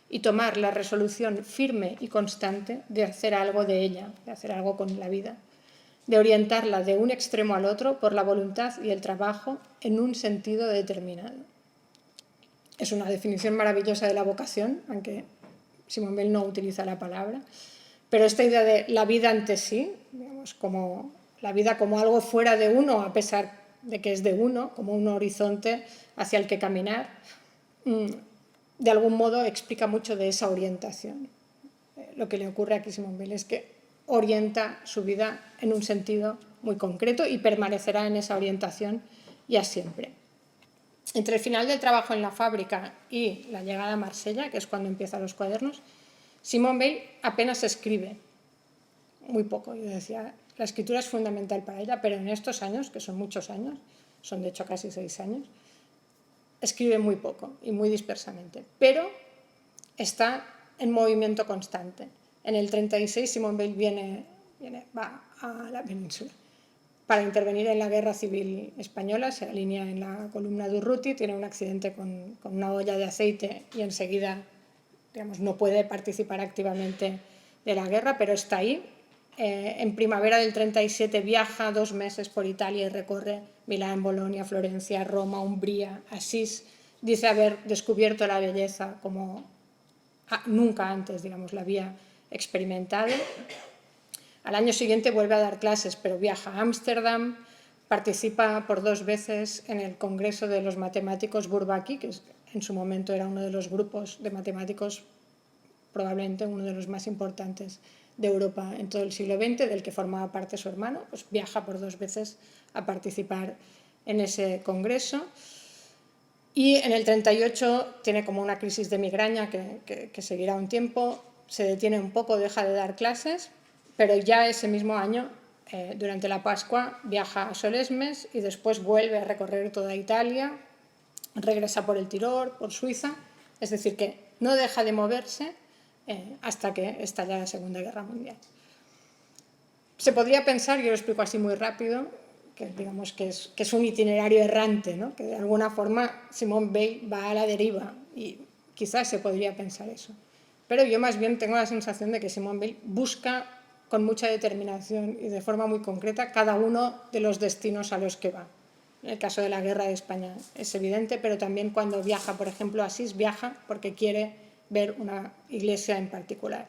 y tomar la resolución firme y constante de hacer algo de ella, de hacer algo con la vida, de orientarla de un extremo al otro por la voluntad y el trabajo en un sentido determinado. Es una definición maravillosa de la vocación, aunque Simone Weil no utiliza la palabra, pero esta idea de la vida ante sí, digamos, como la vida como algo fuera de uno, a pesar de que es de uno, como un horizonte hacia el que caminar, de algún modo explica mucho de esa orientación. Lo que le ocurre aquí a Simone Weil es que orienta su vida en un sentido muy concreto y permanecerá en esa orientación ya siempre. Entre el final del trabajo en la fábrica y la llegada a Marsella, que es cuando empiezan los cuadernos, Simone Weil apenas escribe, muy poco. Yo decía, la escritura es fundamental para ella, pero en estos años, que son muchos años, son de hecho casi 6 años, escribe muy poco y muy dispersamente, pero está en movimiento constante. En el 36 Simone Weil va a la península para intervenir en la guerra civil española, se alinea en la columna de Urruti, tiene un accidente con una olla de aceite y enseguida, digamos, no puede participar activamente de la guerra, pero está ahí. En primavera del 37 viaja 2 meses por Italia y recorre Milán, Bolonia, Florencia, Roma, Umbría, Asís. Dice haber descubierto la belleza como nunca antes, digamos, la había experimentado. Al año siguiente vuelve a dar clases, pero viaja a Ámsterdam, participa por 2 veces en el Congreso de los Matemáticos Bourbaki, que en su momento era uno de los grupos de matemáticos, probablemente uno de los más importantes de Europa en todo el siglo XX, del que formaba parte su hermano, pues viaja por 2 veces a participar en ese congreso. Y en el 38 tiene como una crisis de migraña que seguirá un tiempo, se detiene un poco, deja de dar clases, pero ya ese mismo año, durante la Pascua, viaja a Solesmes y después vuelve a recorrer toda Italia, regresa por el Tirol, por Suiza, es decir, que no deja de moverse hasta que estalla la Segunda Guerra Mundial. Se podría pensar, yo lo explico así muy rápido, que digamos que es un itinerario errante, ¿no? Que de alguna forma Simone Weil va a la deriva y quizás se podría pensar eso. Pero yo más bien tengo la sensación de que Simone Weil busca con mucha determinación y de forma muy concreta cada uno de los destinos a los que va. En el caso de la guerra de España es evidente, pero también cuando viaja, por ejemplo, a Asís, viaja porque quiere ver una iglesia en particular.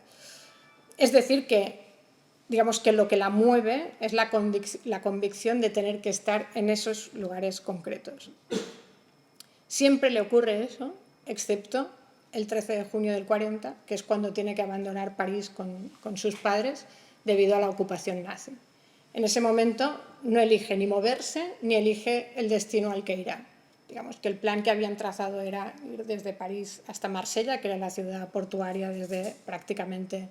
Es decir, que digamos que lo que la mueve es la convicción de tener que estar en esos lugares concretos. Siempre le ocurre eso, excepto el 13 de junio del 40, que es cuando tiene que abandonar París con sus padres debido a la ocupación nazi. En ese momento no elige ni moverse ni elige el destino al que irá. Digamos que el plan que habían trazado era ir desde París hasta Marsella, que era la ciudad portuaria desde prácticamente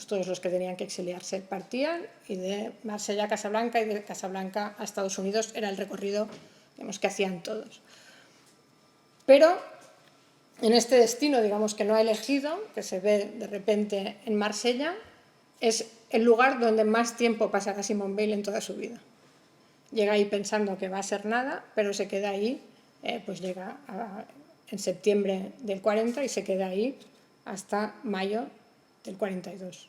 todos los que tenían que exiliarse partían, y de Marsella a Casablanca y de Casablanca a Estados Unidos era el recorrido que hacían todos. Pero en este destino, digamos, que no ha elegido, que se ve de repente en Marsella, es el lugar donde más tiempo pasará Simone Weil en toda su vida. Llega ahí pensando que va a ser nada, pero se queda ahí, pues llega en septiembre del 40 y se queda ahí hasta mayo del 42.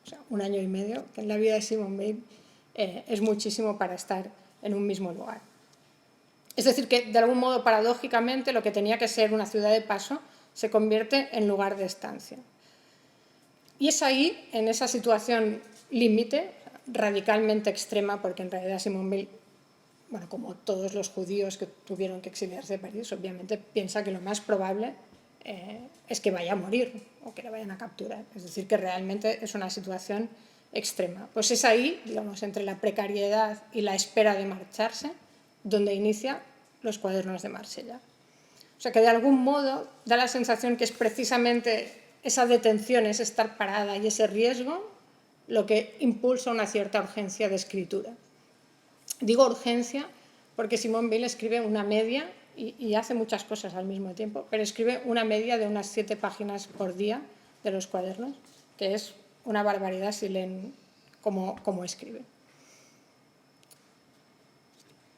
O sea, 1 año y medio, que en la vida de Simone Weil es muchísimo para estar en un mismo lugar. Es decir, que de algún modo, paradójicamente, lo que tenía que ser una ciudad de paso se convierte en lugar de estancia. Y es ahí, en esa situación límite, radicalmente extrema, porque en realidad Simone Weil, bueno, como todos los judíos que tuvieron que exiliarse de París, obviamente piensa que lo más probable es que vaya a morir o que le vayan a capturar. Es decir, que realmente es una situación extrema. Pues es ahí, digamos, entre la precariedad y la espera de marcharse, donde inicia los cuadernos de Marsella. O sea que de algún modo da la sensación que es precisamente esa detención, ese estar parada y ese riesgo lo que impulsa una cierta urgencia de escritura. Digo urgencia porque Simone Weil escribe una media y hace muchas cosas al mismo tiempo, pero escribe una media de unas 7 páginas por día de los cuadernos, que es una barbaridad si leen cómo escribe.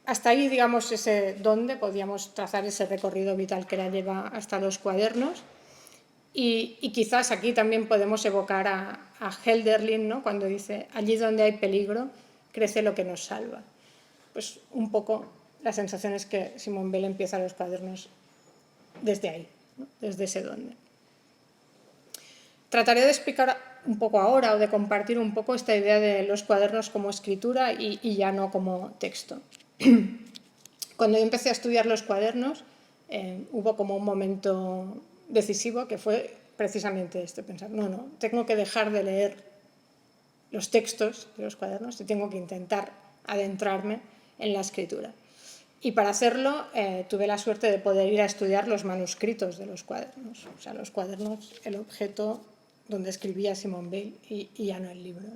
Hasta ahí, digamos, donde podíamos trazar ese recorrido vital que la lleva hasta los cuadernos. Y quizás aquí también podemos evocar a Hölderlin, ¿no? Cuando dice, allí donde hay peligro, crece lo que nos salva. Pues un poco la sensación es que Simone Weil empieza los cuadernos desde ahí, ¿no? Desde ese dónde. Trataré de explicar un poco ahora o de compartir un poco esta idea de los cuadernos como escritura y ya no como texto. Cuando yo empecé a estudiar los cuadernos, hubo como un momento decisivo que fue precisamente pensar, no, tengo que dejar de leer los textos de los cuadernos y tengo que intentar adentrarme en la escritura. Y para hacerlo tuve la suerte de poder ir a estudiar los manuscritos de los cuadernos, o sea, los cuadernos, el objeto donde escribía Simone Weil y ya no el libro.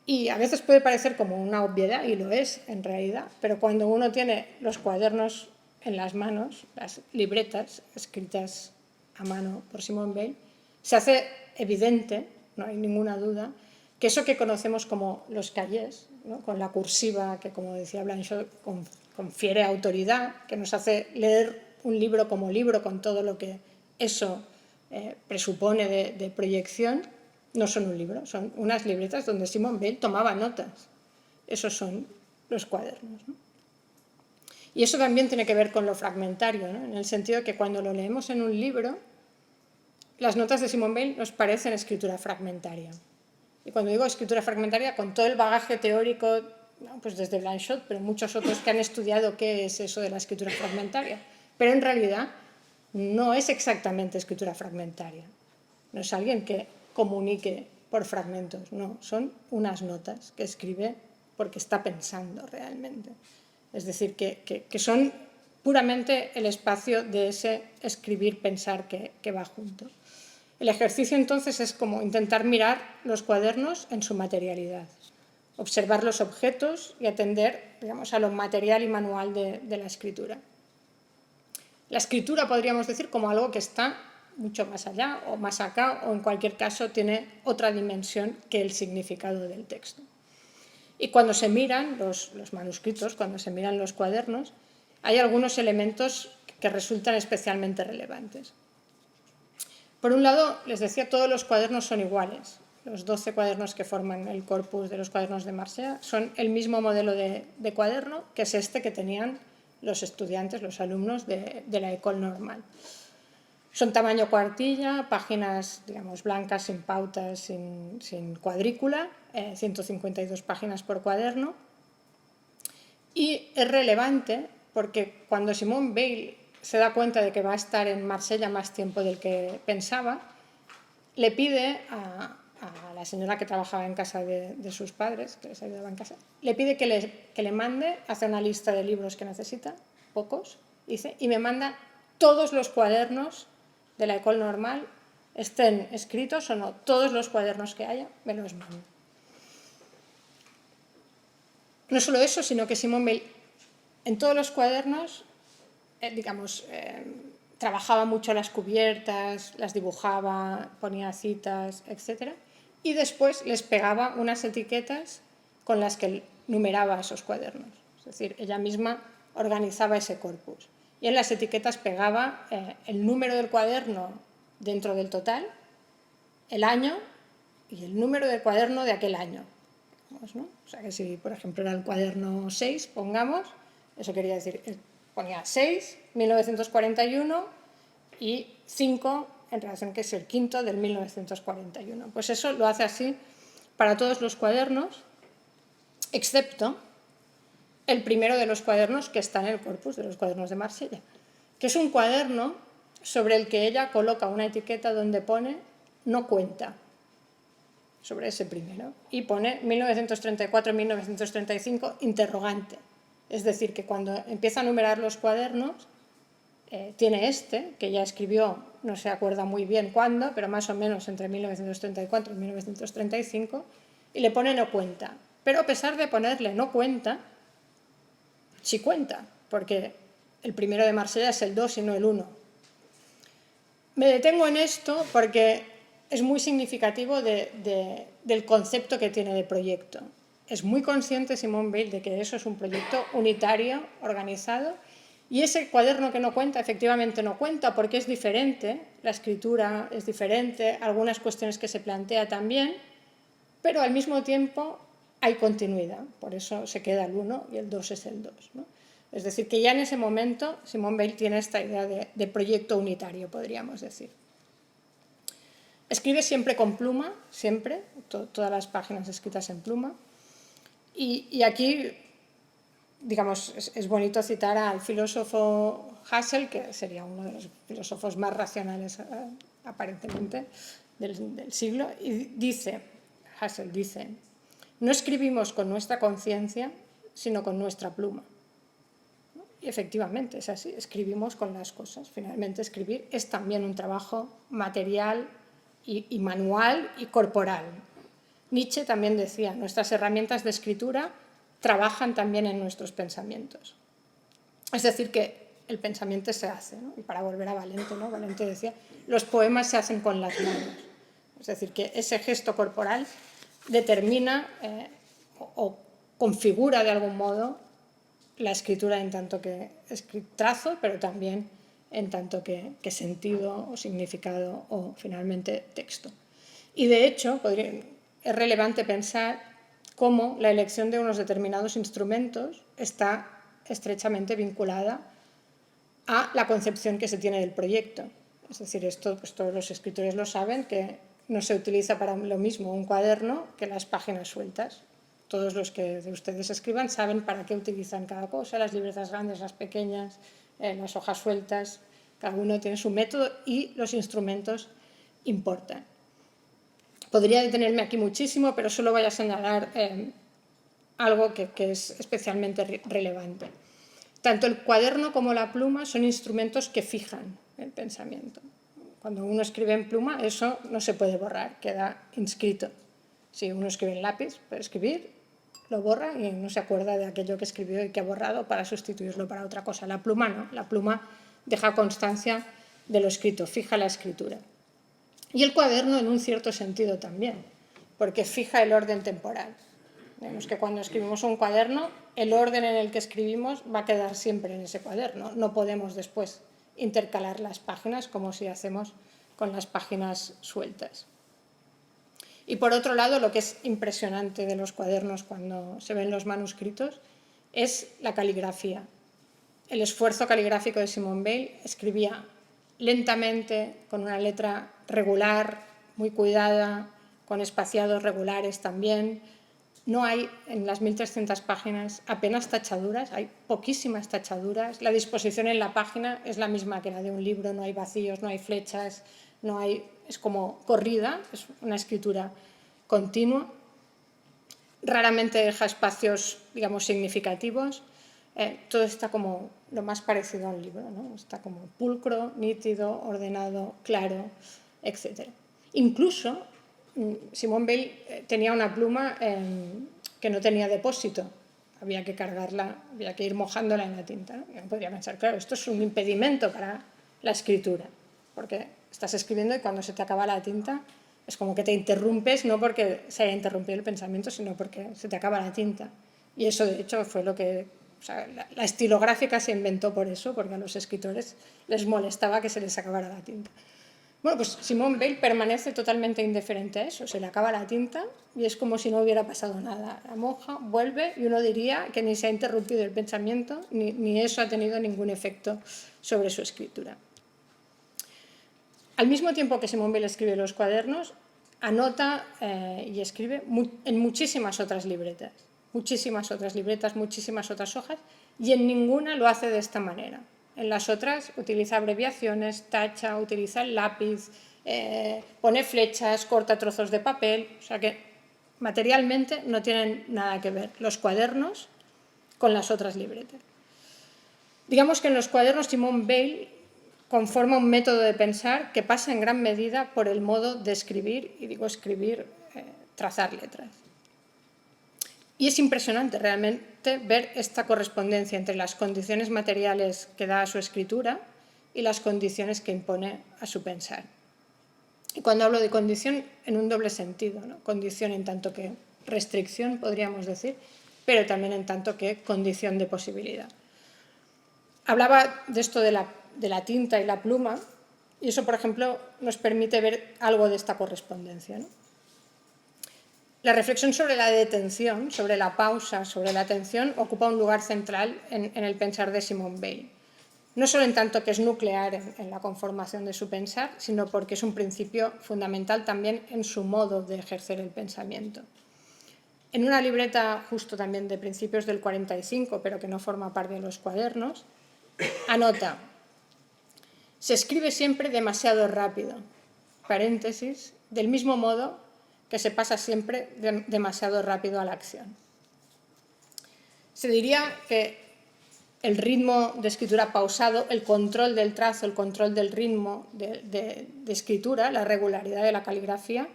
Y a veces puede parecer como una obviedad, y lo es en realidad, pero cuando uno tiene los cuadernos en las manos, las libretas escritas a mano por Simone Weil, se hace evidente, no hay ninguna duda, que eso que conocemos como los cahiers, ¿no? Con la cursiva que, como decía Blanchot, confiere autoridad, que nos hace leer un libro como libro con todo lo que eso presupone de proyección, no son un libro, son unas libretas donde Simone Weil tomaba notas. Esos son los cuadernos, ¿no? Y eso también tiene que ver con lo fragmentario, ¿no? En el sentido de que cuando lo leemos en un libro, las notas de Simone Weil nos parecen escritura fragmentaria. Y cuando digo escritura fragmentaria, con todo el bagaje teórico, ¿no? Pues desde Blanchot, pero muchos otros que han estudiado qué es eso de la escritura fragmentaria. Pero en realidad no es exactamente escritura fragmentaria. No es alguien que comunique por fragmentos, no, son unas notas que escribe porque está pensando realmente. Es decir, que son puramente el espacio de ese escribir-pensar que va junto. El ejercicio entonces es como intentar mirar los cuadernos en su materialidad, observar los objetos y atender, digamos, a lo material y manual de la escritura. La escritura podríamos decir como algo que está mucho más allá o más acá, o en cualquier caso tiene otra dimensión que el significado del texto. Y cuando se miran los manuscritos, cuando se miran los cuadernos, hay algunos elementos que resultan especialmente relevantes. Por un lado, les decía, todos los cuadernos son iguales. Los 12 cuadernos que forman el corpus de los cuadernos de Marsella son el mismo modelo de cuaderno, que es este que tenían los estudiantes, los alumnos de la École Normale. Son tamaño cuartilla, páginas, digamos, blancas, sin pautas, sin cuadrícula, 152 páginas por cuaderno. Y es relevante porque cuando Simone Weil se da cuenta de que va a estar en Marsella más tiempo del que pensaba, le pide a la señora que trabajaba en casa de sus padres, que les ayudaba en casa, le pide que le mande, hace una lista de libros que necesita, pocos, dice, y me manda todos los cuadernos de la École Normale, estén escritos o no, todos los cuadernos que haya, me los manda. No solo eso, sino que Simone Weil en todos los cuadernos, trabajaba mucho las cubiertas, las dibujaba, ponía citas, etc. Y después les pegaba unas etiquetas con las que numeraba esos cuadernos. Es decir, ella misma organizaba ese corpus. Y en las etiquetas pegaba el número del cuaderno dentro del total, el año y el número del cuaderno de aquel año. ¿No? O sea que si, por ejemplo, era el cuaderno 6, pongamos, eso quería decir, ponía 6, 1941 y 5 en relación que es el quinto del 1941. Pues eso lo hace así para todos los cuadernos, excepto el primero de los cuadernos que está en el corpus de los cuadernos de Marsella, que es un cuaderno sobre el que ella coloca una etiqueta donde pone no cuenta, sobre ese primero, y pone 1934-1935 interrogante. Es decir, que cuando empieza a numerar los cuadernos, tiene este, que ya escribió, no se acuerda muy bien cuándo, pero más o menos entre 1934 y 1935, y le pone no cuenta. Pero a pesar de ponerle no cuenta, sí cuenta, porque el primero de Marsella es el 2 y no el 1. Me detengo en esto porque es muy significativo del concepto que tiene de proyecto. Es muy consciente Simone Weil de que eso es un proyecto unitario, organizado, y ese cuaderno que no cuenta, efectivamente no cuenta porque es diferente, la escritura es diferente, algunas cuestiones que se plantea también, pero al mismo tiempo hay continuidad, por eso se queda el 1 y el 2 es el 2, ¿no? Es decir, que ya en ese momento Simone Weil tiene esta idea de proyecto unitario, podríamos decir. Escribe siempre con pluma, siempre, todas las páginas escritas en pluma. Y aquí, digamos, es bonito citar al filósofo Husserl, que sería uno de los filósofos más racionales, aparentemente, del siglo, y Husserl dice, no escribimos con nuestra conciencia, sino con nuestra pluma. Y efectivamente, es así, escribimos con las cosas. Finalmente, escribir es también un trabajo material y manual y corporal. Nietzsche también decía, nuestras herramientas de escritura trabajan también en nuestros pensamientos. Es decir, que el pensamiento se hace, ¿no? Y para volver a Valente, ¿no? Valente decía, los poemas se hacen con las manos. Es decir, que ese gesto corporal determina o configura de algún modo la escritura en tanto que trazo, pero también en tanto que sentido o significado o finalmente texto. Y de hecho es relevante pensar cómo la elección de unos determinados instrumentos está estrechamente vinculada a la concepción que se tiene del proyecto. Es decir, esto pues todos los escritores lo saben, que no se utiliza para lo mismo un cuaderno que las páginas sueltas. Todos los que de ustedes escriban saben para qué utilizan cada cosa, las libretas grandes, las pequeñas, las hojas sueltas. Cada uno tiene su método y los instrumentos importan. Podría detenerme aquí muchísimo, pero solo voy a señalar algo que es especialmente relevante. Tanto el cuaderno como la pluma son instrumentos que fijan el pensamiento. Cuando uno escribe en pluma, eso no se puede borrar, queda inscrito. Si uno escribe en lápiz, puede escribir, lo borra y no se acuerda de aquello que escribió y que ha borrado para sustituirlo para otra cosa. La pluma no, la pluma deja constancia de lo escrito, fija la escritura. Y el cuaderno en un cierto sentido también, porque fija el orden temporal. Vemos que cuando escribimos un cuaderno, el orden en el que escribimos va a quedar siempre en ese cuaderno. No podemos después intercalar las páginas como si hacemos con las páginas sueltas. Y por otro lado, lo que es impresionante de los cuadernos cuando se ven los manuscritos es la caligrafía. El esfuerzo caligráfico de Simone Weil. Escribía lentamente, con una letra regular, muy cuidada, con espaciados regulares también. No hay, en las 1300 páginas, apenas tachaduras, hay poquísimas tachaduras. La disposición en la página es la misma que la de un libro, no hay vacíos, no hay flechas, es como corrida, es una escritura continua. Raramente deja espacios, digamos, significativos. Todo está como lo más parecido a un libro, ¿no? Está como pulcro, nítido, ordenado, claro, etc. Incluso Simone Weil tenía una pluma que no tenía depósito. Había que cargarla, había que ir mojándola en la tinta, ¿no? Yo podría pensar, claro, esto es un impedimento para la escritura, porque estás escribiendo y cuando se te acaba la tinta es como que te interrumpes, no porque se haya interrumpido el pensamiento, sino porque se te acaba la tinta. Y eso, de hecho, fue lo que... O sea, la estilográfica se inventó por eso, porque a los escritores les molestaba que se les acabara la tinta. Bueno, pues Simone Weil permanece totalmente indiferente a eso. Se le acaba la tinta y es como si no hubiera pasado nada. La moja, vuelve y uno diría que ni se ha interrumpido el pensamiento, ni eso ha tenido ningún efecto sobre su escritura. Al mismo tiempo que Simone Weil escribe los cuadernos, anota y escribe en muchísimas otras libretas, muchísimas otras hojas, y en ninguna lo hace de esta manera. En las otras utiliza abreviaciones, tacha, utiliza el lápiz, pone flechas, corta trozos de papel, o sea que materialmente no tienen nada que ver los cuadernos con las otras libretas. Digamos que en los cuadernos Simone Weil conforma un método de pensar que pasa en gran medida por el modo de escribir, y digo escribir, trazar letras. Y es impresionante realmente ver esta correspondencia entre las condiciones materiales que da a su escritura y las condiciones que impone a su pensar. Y cuando hablo de condición, en un doble sentido, ¿no? Condición en tanto que restricción, podríamos decir, pero también en tanto que condición de posibilidad. Hablaba de esto de la tinta y la pluma, y eso, por ejemplo, nos permite ver algo de esta correspondencia, ¿no? La reflexión sobre la detención, sobre la pausa, sobre la atención, ocupa un lugar central en el pensar de Simone Weil. No solo en tanto que es nuclear en la conformación de su pensar, sino porque es un principio fundamental también en su modo de ejercer el pensamiento. En una libreta justo también de principios del 45, pero que no forma parte de los cuadernos, anota: se escribe siempre demasiado rápido, paréntesis, del mismo modo que se pasa siempre demasiado rápido a la acción. Se diría que el ritmo de escritura pausado, el control del trazo, el control del ritmo de escritura, la regularidad de la caligrafía,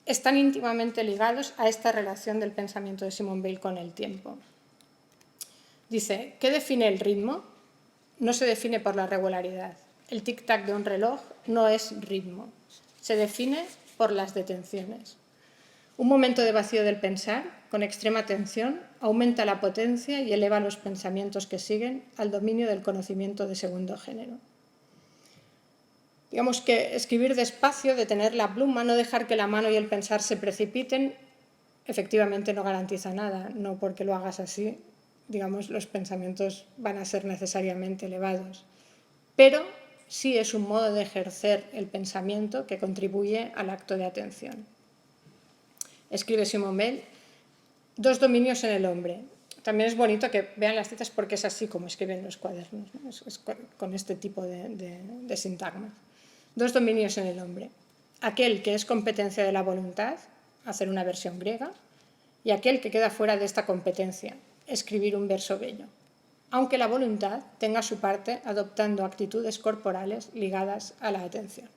están íntimamente ligados a esta relación del pensamiento de Simone Weil con el tiempo. Dice, ¿qué define el ritmo? No se define por la regularidad. El tic-tac de un reloj no es ritmo. Se define por las detenciones. Un momento de vacío del pensar, con extrema atención, aumenta la potencia y eleva los pensamientos que siguen al dominio del conocimiento de segundo género. Digamos que escribir despacio, detener la pluma, no dejar que la mano y el pensar se precipiten, efectivamente no garantiza nada. No porque lo hagas así, digamos, los pensamientos van a ser necesariamente elevados. Pero sí es un modo de ejercer el pensamiento que contribuye al acto de atención. Escribe Simone Weil, 2 dominios en el hombre. También es bonito que vean las citas porque es así como escriben los cuadernos, ¿no? Es con este tipo de sintagmas. 2 dominios en el hombre. aquel que es competencia de la voluntad, hacer una versión griega, y aquel que queda fuera de esta competencia, escribir un verso bello, aunque la voluntad tenga su parte adoptando actitudes corporales ligadas a la atención.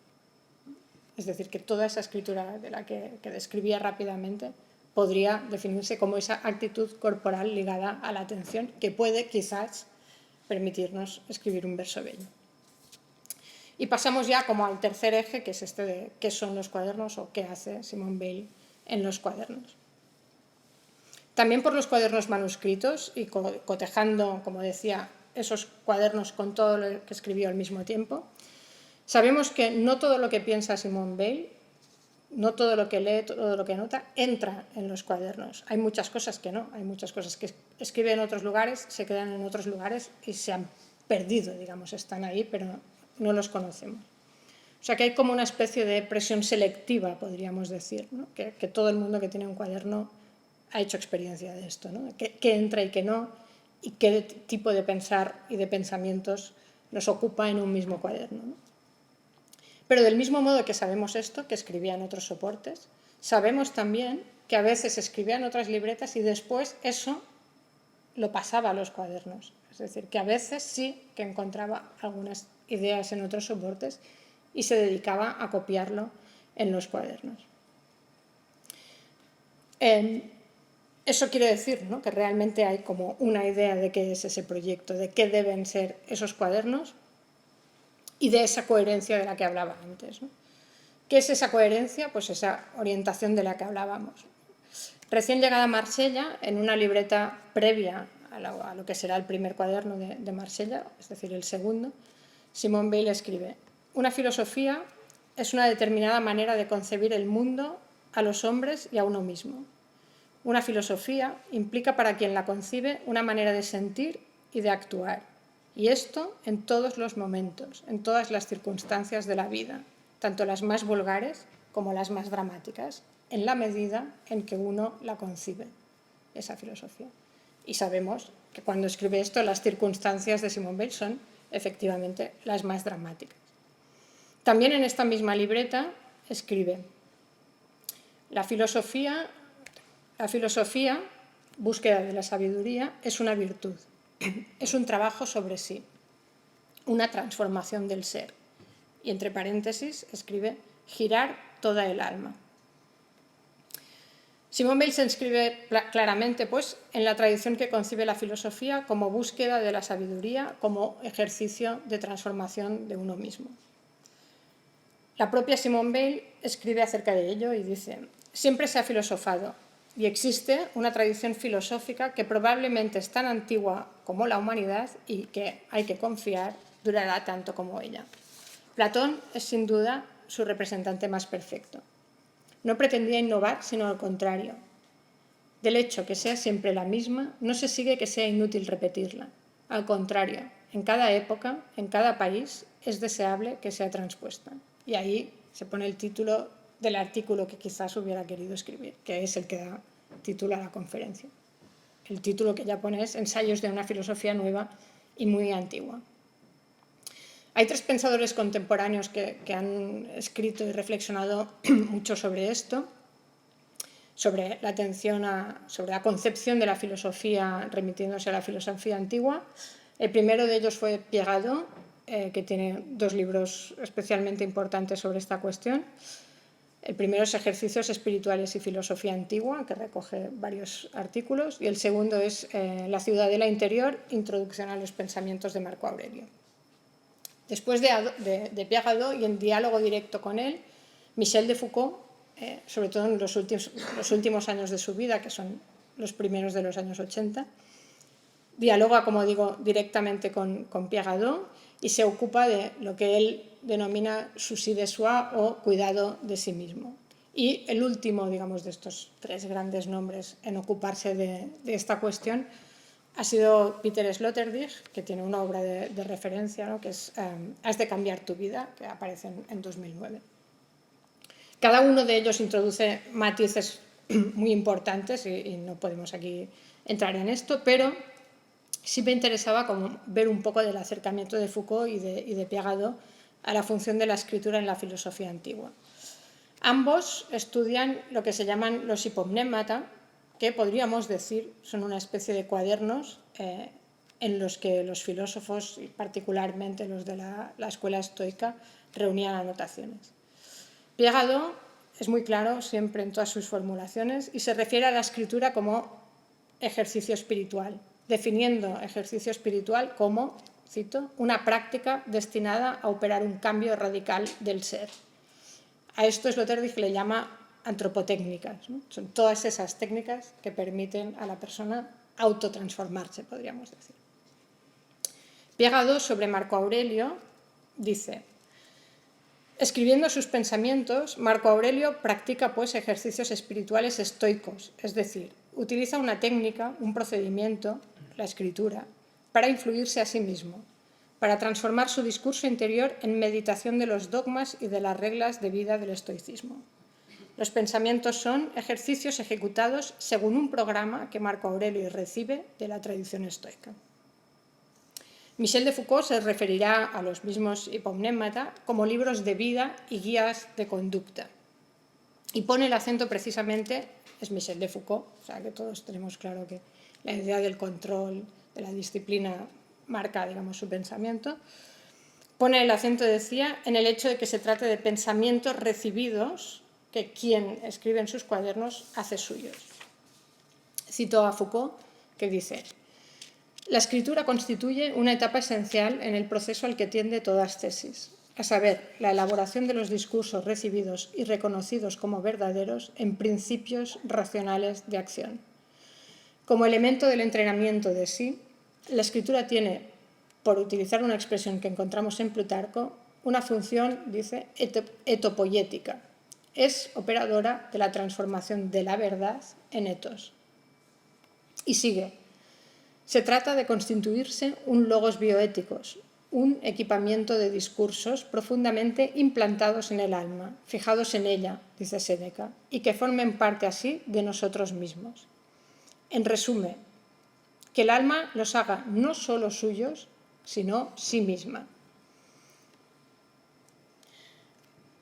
Es decir, que toda esa escritura de la que describía rápidamente podría definirse como esa actitud corporal ligada a la atención que puede quizás permitirnos escribir un verso bello. Y pasamos ya como al tercer eje, que es este de qué son los cuadernos o qué hace Simone Weil en los cuadernos. También por los cuadernos manuscritos y cotejando, como decía, esos cuadernos con todo lo que escribió al mismo tiempo, sabemos que no todo lo que piensa Simone Weil, no todo lo que lee, todo lo que nota, entra en los cuadernos. Hay muchas cosas que no, hay muchas cosas que escribe en otros lugares, se quedan en otros lugares y se han perdido, digamos, están ahí, pero no los conocemos. O sea que hay como una especie de presión selectiva, podríamos decir, ¿no? que todo el mundo que tiene un cuaderno ha hecho experiencia de esto, ¿no? Qué entra y qué no, y qué tipo de pensar y de pensamientos nos ocupa en un mismo cuaderno, ¿no? Pero del mismo modo que sabemos esto, que escribía en otros soportes, sabemos también que a veces escribía en otras libretas y después eso lo pasaba a los cuadernos. Es decir, que a veces sí que encontraba algunas ideas en otros soportes y se dedicaba a copiarlo en los cuadernos. Eso quiere decir, ¿no?, que realmente hay como una idea de qué es ese proyecto, de qué deben ser esos cuadernos y de esa coherencia de la que hablaba antes, ¿no? ¿Qué es esa coherencia? Pues esa orientación de la que hablábamos. Recién llegada a Marsella, en una libreta previa a lo que será el primer cuaderno de Marsella, es decir, el segundo, Simone Weil escribe: una filosofía es una determinada manera de concebir el mundo, a los hombres y a uno mismo. Una filosofía implica para quien la concibe una manera de sentir y de actuar, y esto en todos los momentos, en todas las circunstancias de la vida, tanto las más vulgares como las más dramáticas, en la medida en que uno la concibe, esa filosofía. Y sabemos que cuando escribe esto, las circunstancias de Simone Weil son efectivamente las más dramáticas. También en esta misma libreta escribe: la filosofía, búsqueda de la sabiduría, es una virtud, es un trabajo sobre sí, una transformación del ser. Y entre paréntesis escribe: girar toda el alma. Simone Weil se inscribe claramente, pues, en la tradición que concibe la filosofía como búsqueda de la sabiduría, como ejercicio de transformación de uno mismo. La propia Simone Weil escribe acerca de ello y dice: siempre se ha filosofado y existe una tradición filosófica que probablemente es tan antigua como la humanidad y que, hay que confiar, durará tanto como ella. Platón es sin duda su representante más perfecto. No pretendía innovar, sino al contrario. Del hecho que sea siempre la misma, no se sigue que sea inútil repetirla. Al contrario, en cada época, en cada país, es deseable que sea transpuesta. Y ahí se pone el título del artículo que quizás hubiera querido escribir, que es el que da título a la conferencia. El título que ya pone es Ensayos de una filosofía nueva y muy antigua. Hay tres pensadores contemporáneos que han escrito y reflexionado mucho sobre esto, sobre la sobre la concepción de la filosofía remitiéndose a la filosofía antigua. El primero de ellos fue Pierre Hadot, que tiene dos libros especialmente importantes sobre esta cuestión. El primero es Ejercicios espirituales y filosofía antigua, que recoge varios artículos, y el segundo es La ciudadela interior, introducción a los pensamientos de Marco Aurelio. Después de Pierre Hadot y en diálogo directo con él, Michel de Foucault, sobre todo en los últimos años de su vida, que son los primeros de los años 80, dialoga, como digo, directamente con Pierre Hadot y se ocupa de lo que él denomina souci de soi o cuidado de sí mismo. Y el último, digamos, de estos tres grandes nombres en ocuparse de esta cuestión ha sido Peter Sloterdijk, que tiene una obra de referencia, ¿no?, que es Has de cambiar tu vida, que aparece en 2009. Cada uno de ellos introduce matices muy importantes y no podemos aquí entrar en esto, pero sí me interesaba como ver un poco del acercamiento de Foucault y de Pierre Hadot a la función de la escritura en la filosofía antigua. Ambos estudian lo que se llaman los hipomnémata, que podríamos decir son una especie de cuadernos en los que los filósofos, y particularmente los de la escuela estoica, reunían anotaciones. Pierre Hadot es muy claro siempre en todas sus formulaciones y se refiere a la escritura como ejercicio espiritual, definiendo ejercicio espiritual como, cito, una práctica destinada a operar un cambio radical del ser. A esto Sloterdijk le llama antropotécnicas, ¿no? Son todas esas técnicas que permiten a la persona autotransformarse, podríamos decir. Pierre Hadot, sobre Marco Aurelio, dice: escribiendo sus pensamientos, Marco Aurelio practica pues ejercicios espirituales estoicos, es decir, utiliza una técnica, un procedimiento, la escritura, para influirse a sí mismo, para transformar su discurso interior en meditación de los dogmas y de las reglas de vida del estoicismo. Los pensamientos son ejercicios ejecutados según un programa que Marco Aurelio recibe de la tradición estoica. Michel de Foucault se referirá a los mismos hipomnémata como libros de vida y guías de conducta. Y pone el acento precisamente, es Michel de Foucault, o sea que todos tenemos claro que la idea del control, de la disciplina, marca, digamos, su pensamiento. Pone el acento, decía, en el hecho de que se trate de pensamientos recibidos que quien escribe en sus cuadernos hace suyos. Cito a Foucault, que dice: la escritura constituye una etapa esencial en el proceso al que tiende toda ascesis, a saber, la elaboración de los discursos recibidos y reconocidos como verdaderos en principios racionales de acción. Como elemento del entrenamiento de sí, la escritura tiene, por utilizar una expresión que encontramos en Plutarco, una función, dice, etopoyética. Es operadora de la transformación de la verdad en etos. Y sigue: se trata de constituirse un logos bioéticos, un equipamiento de discursos profundamente implantados en el alma, fijados en ella, dice Séneca, y que formen parte así de nosotros mismos. En resumen, que el alma los haga no solo suyos, sino sí misma.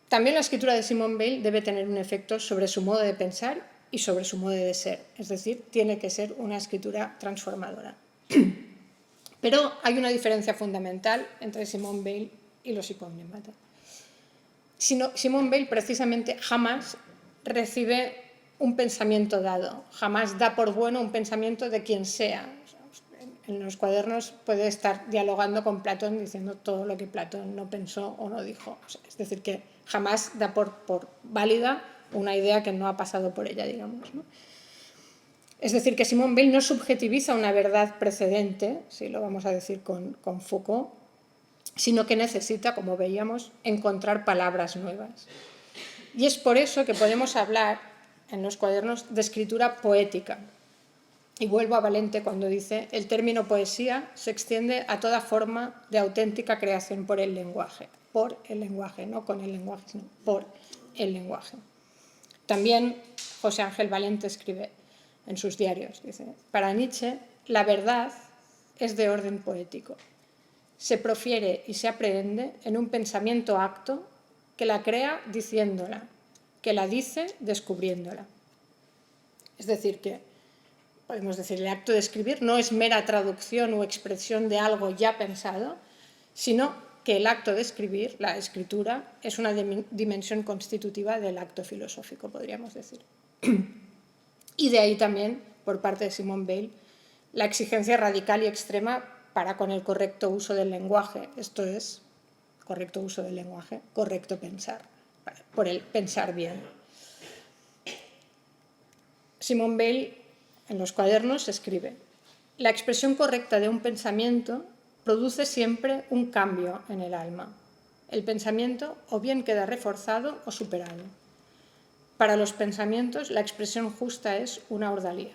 También la escritura de Simone Weil debe tener un efecto sobre su modo de pensar y sobre su modo de ser, es decir, tiene que ser una escritura transformadora. Pero hay una diferencia fundamental entre Simone Weil y los hipomnémata. Simone Weil precisamente jamás recibe un pensamiento dado, jamás da por bueno un pensamiento de quien sea. En los cuadernos puede estar dialogando con Platón diciendo todo lo que Platón no pensó o no dijo. Es decir, que jamás da por válida una idea que no ha pasado por ella, digamos, ¿no? Es decir, que Simone Weil no subjetiviza una verdad precedente, si lo vamos a decir con Foucault, sino que necesita, como veíamos, encontrar palabras nuevas. Y es por eso que podemos hablar en los cuadernos de escritura poética. Y vuelvo a Valente cuando dice: el término poesía se extiende a toda forma de auténtica creación por el lenguaje, no con el lenguaje, sino por el lenguaje. También José Ángel Valente escribe en sus diarios, dice: para Nietzsche la verdad es de orden poético. Se profiere y se aprehende en un pensamiento acto que la crea diciéndola, que la dice descubriéndola. Es decir, que podemos decir, el acto de escribir no es mera traducción o expresión de algo ya pensado, sino que el acto de escribir, la escritura, es una dimensión constitutiva del acto filosófico, podríamos decir. Y de ahí también, por parte de Simone Weil, la exigencia radical y extrema para con el correcto uso del lenguaje, esto es, correcto uso del lenguaje, correcto pensar, por el pensar bien. Simone Weil, en los cuadernos, escribe: la expresión correcta de un pensamiento produce siempre un cambio en el alma. El pensamiento o bien queda reforzado o superado. Para los pensamientos, la expresión justa es una ordalía.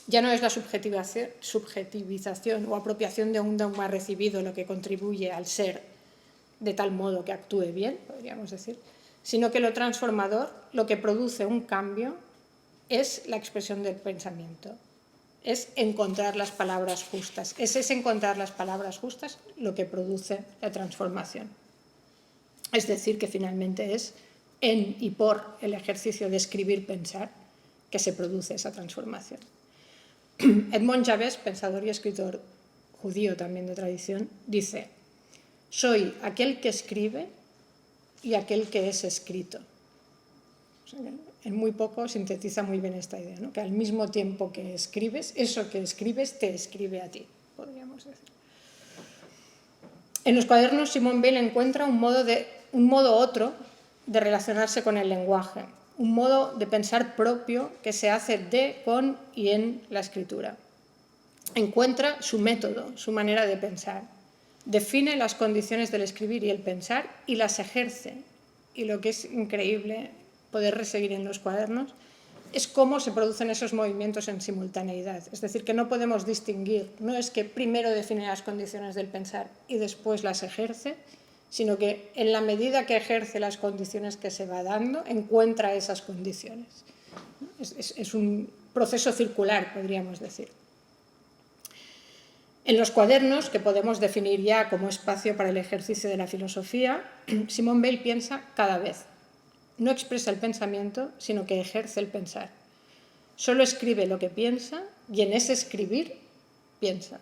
Ya no es la subjetivización o apropiación de un dogma recibido lo que contribuye al ser de tal modo que actúe bien, podríamos decir, sino que lo transformador, lo que produce un cambio, es la expresión del pensamiento. Es encontrar las palabras justas. Es encontrar las palabras justas lo que produce la transformación. Es decir, que finalmente es en y por el ejercicio de escribir-pensar que se produce esa transformación. Edmond Javès, pensador y escritor judío también de tradición, dice: soy aquel que escribe y aquel que es escrito. O sea, en muy poco sintetiza muy bien esta idea, ¿no? Que al mismo tiempo que escribes, eso que escribes te escribe a ti, podríamos decir. En los cuadernos, Simone Weil encuentra un modo otro de relacionarse con el lenguaje, un modo de pensar propio que se hace de, con y en la escritura. Encuentra su método, su manera de pensar. Define las condiciones del escribir y el pensar y las ejerce. Y lo que es increíble poder reseguir en los cuadernos es cómo se producen esos movimientos en simultaneidad. Es decir, que no podemos distinguir, no es que primero define las condiciones del pensar y después las ejerce, sino que en la medida que ejerce las condiciones que se va dando, encuentra esas condiciones. Es un proceso circular, podríamos decir. En los cuadernos, que podemos definir ya como espacio para el ejercicio de la filosofía, Simone Weil piensa cada vez. No expresa el pensamiento, sino que ejerce el pensar. Solo escribe lo que piensa y en ese escribir piensa.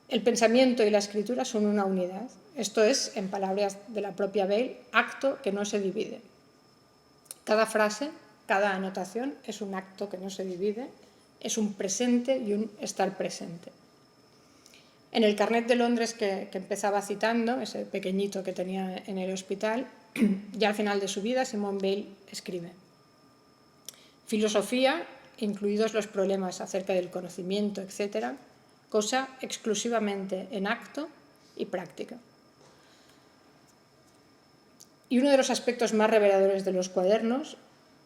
El pensamiento y la escritura son una unidad. Esto es, en palabras de la propia Weil, acto que no se divide. Cada frase, cada anotación es un acto que no se divide, es un presente y un estar presente. En el carnet de Londres que empezaba citando, ese pequeñito que tenía en el hospital, ya al final de su vida, Simone Weil escribe: filosofía, incluidos los problemas acerca del conocimiento, etc., cosa exclusivamente en acto y práctica. Y uno de los aspectos más reveladores de los cuadernos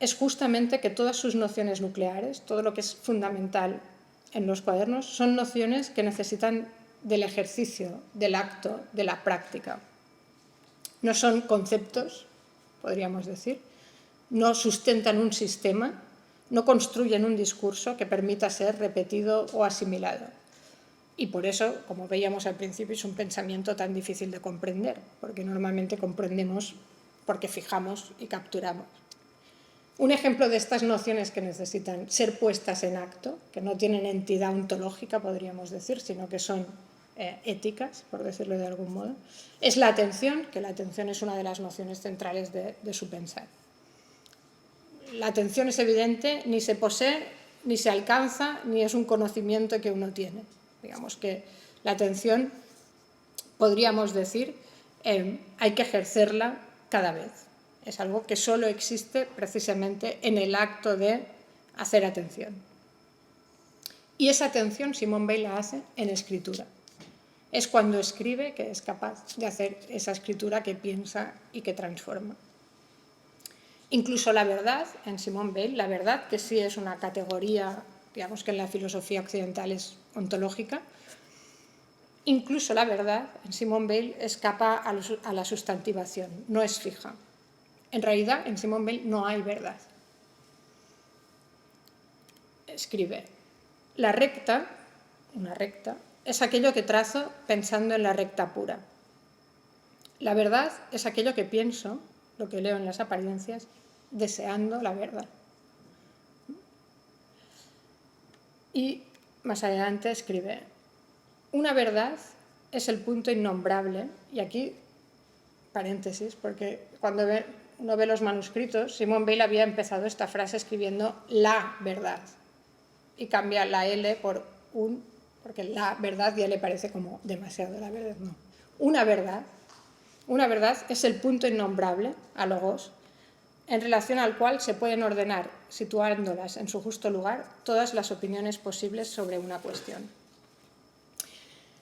es justamente que todas sus nociones nucleares, todo lo que es fundamental en los cuadernos, son nociones que necesitan del ejercicio, del acto, de la práctica. No son conceptos, podríamos decir, no sustentan un sistema, no construyen un discurso que permita ser repetido o asimilado. Y por eso, como veíamos al principio, es un pensamiento tan difícil de comprender, porque normalmente comprendemos porque fijamos y capturamos. Un ejemplo de estas nociones que necesitan ser puestas en acto, que no tienen entidad ontológica, podríamos decir, sino que son éticas, por decirlo de algún modo, es la atención, que la atención es una de las nociones centrales de su pensar. La atención es evidente, ni se posee, ni se alcanza, ni es un conocimiento que uno tiene. Digamos que la atención, podríamos decir, hay que ejercerla cada vez. Es algo que solo existe precisamente en el acto de hacer atención. Y esa atención Simone Weil la hace en escritura. Es cuando escribe que es capaz de hacer esa escritura que piensa y que transforma. Incluso la verdad, en Simone Weil, la verdad, que sí es una categoría, digamos que en la filosofía occidental es ontológica, incluso la verdad, en Simone Weil, escapa a la sustantivación, no es fija. En realidad, en Simone Weil no hay verdad. Escribe: la recta, una recta, es aquello que trazo pensando en la recta pura. La verdad es aquello que pienso, lo que leo en las apariencias, deseando la verdad. Y más adelante escribe: una verdad es el punto innombrable, y aquí paréntesis, porque cuando uno ve los manuscritos, Simone Weil había empezado esta frase escribiendo la verdad y cambia la L por un, porque la verdad ya le parece como demasiado, la verdad no. Una verdad es el punto innombrable, alogos, en relación al cual se pueden ordenar, situándolas en su justo lugar, todas las opiniones posibles sobre una cuestión.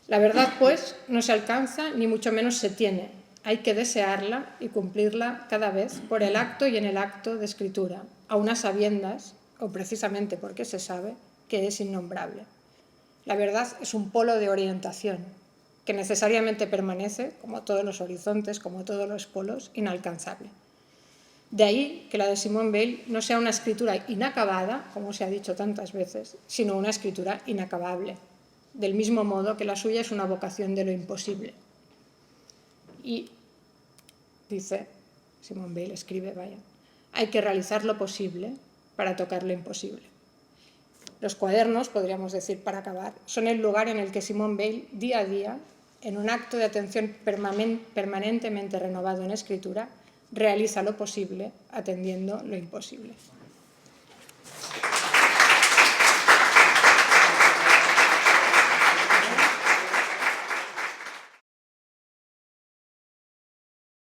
La verdad, pues, no se alcanza ni mucho menos se tiene. Hay que desearla y cumplirla cada vez por el acto y en el acto de escritura, a unas sabiendas, o precisamente porque se sabe, que es innombrable. La verdad es un polo de orientación que necesariamente permanece, como todos los horizontes, como todos los polos, inalcanzable. De ahí que la de Simone Weil no sea una escritura inacabada, como se ha dicho tantas veces, sino una escritura inacabable, del mismo modo que la suya es una vocación de lo imposible. Y dice Simone Weil escribe, vaya, hay que realizar lo posible para tocar lo imposible. Los cuadernos, podríamos decir para acabar, son el lugar en el que Simone Weil, día a día, en un acto de atención permanentemente renovado en escritura, realiza lo posible atendiendo lo imposible.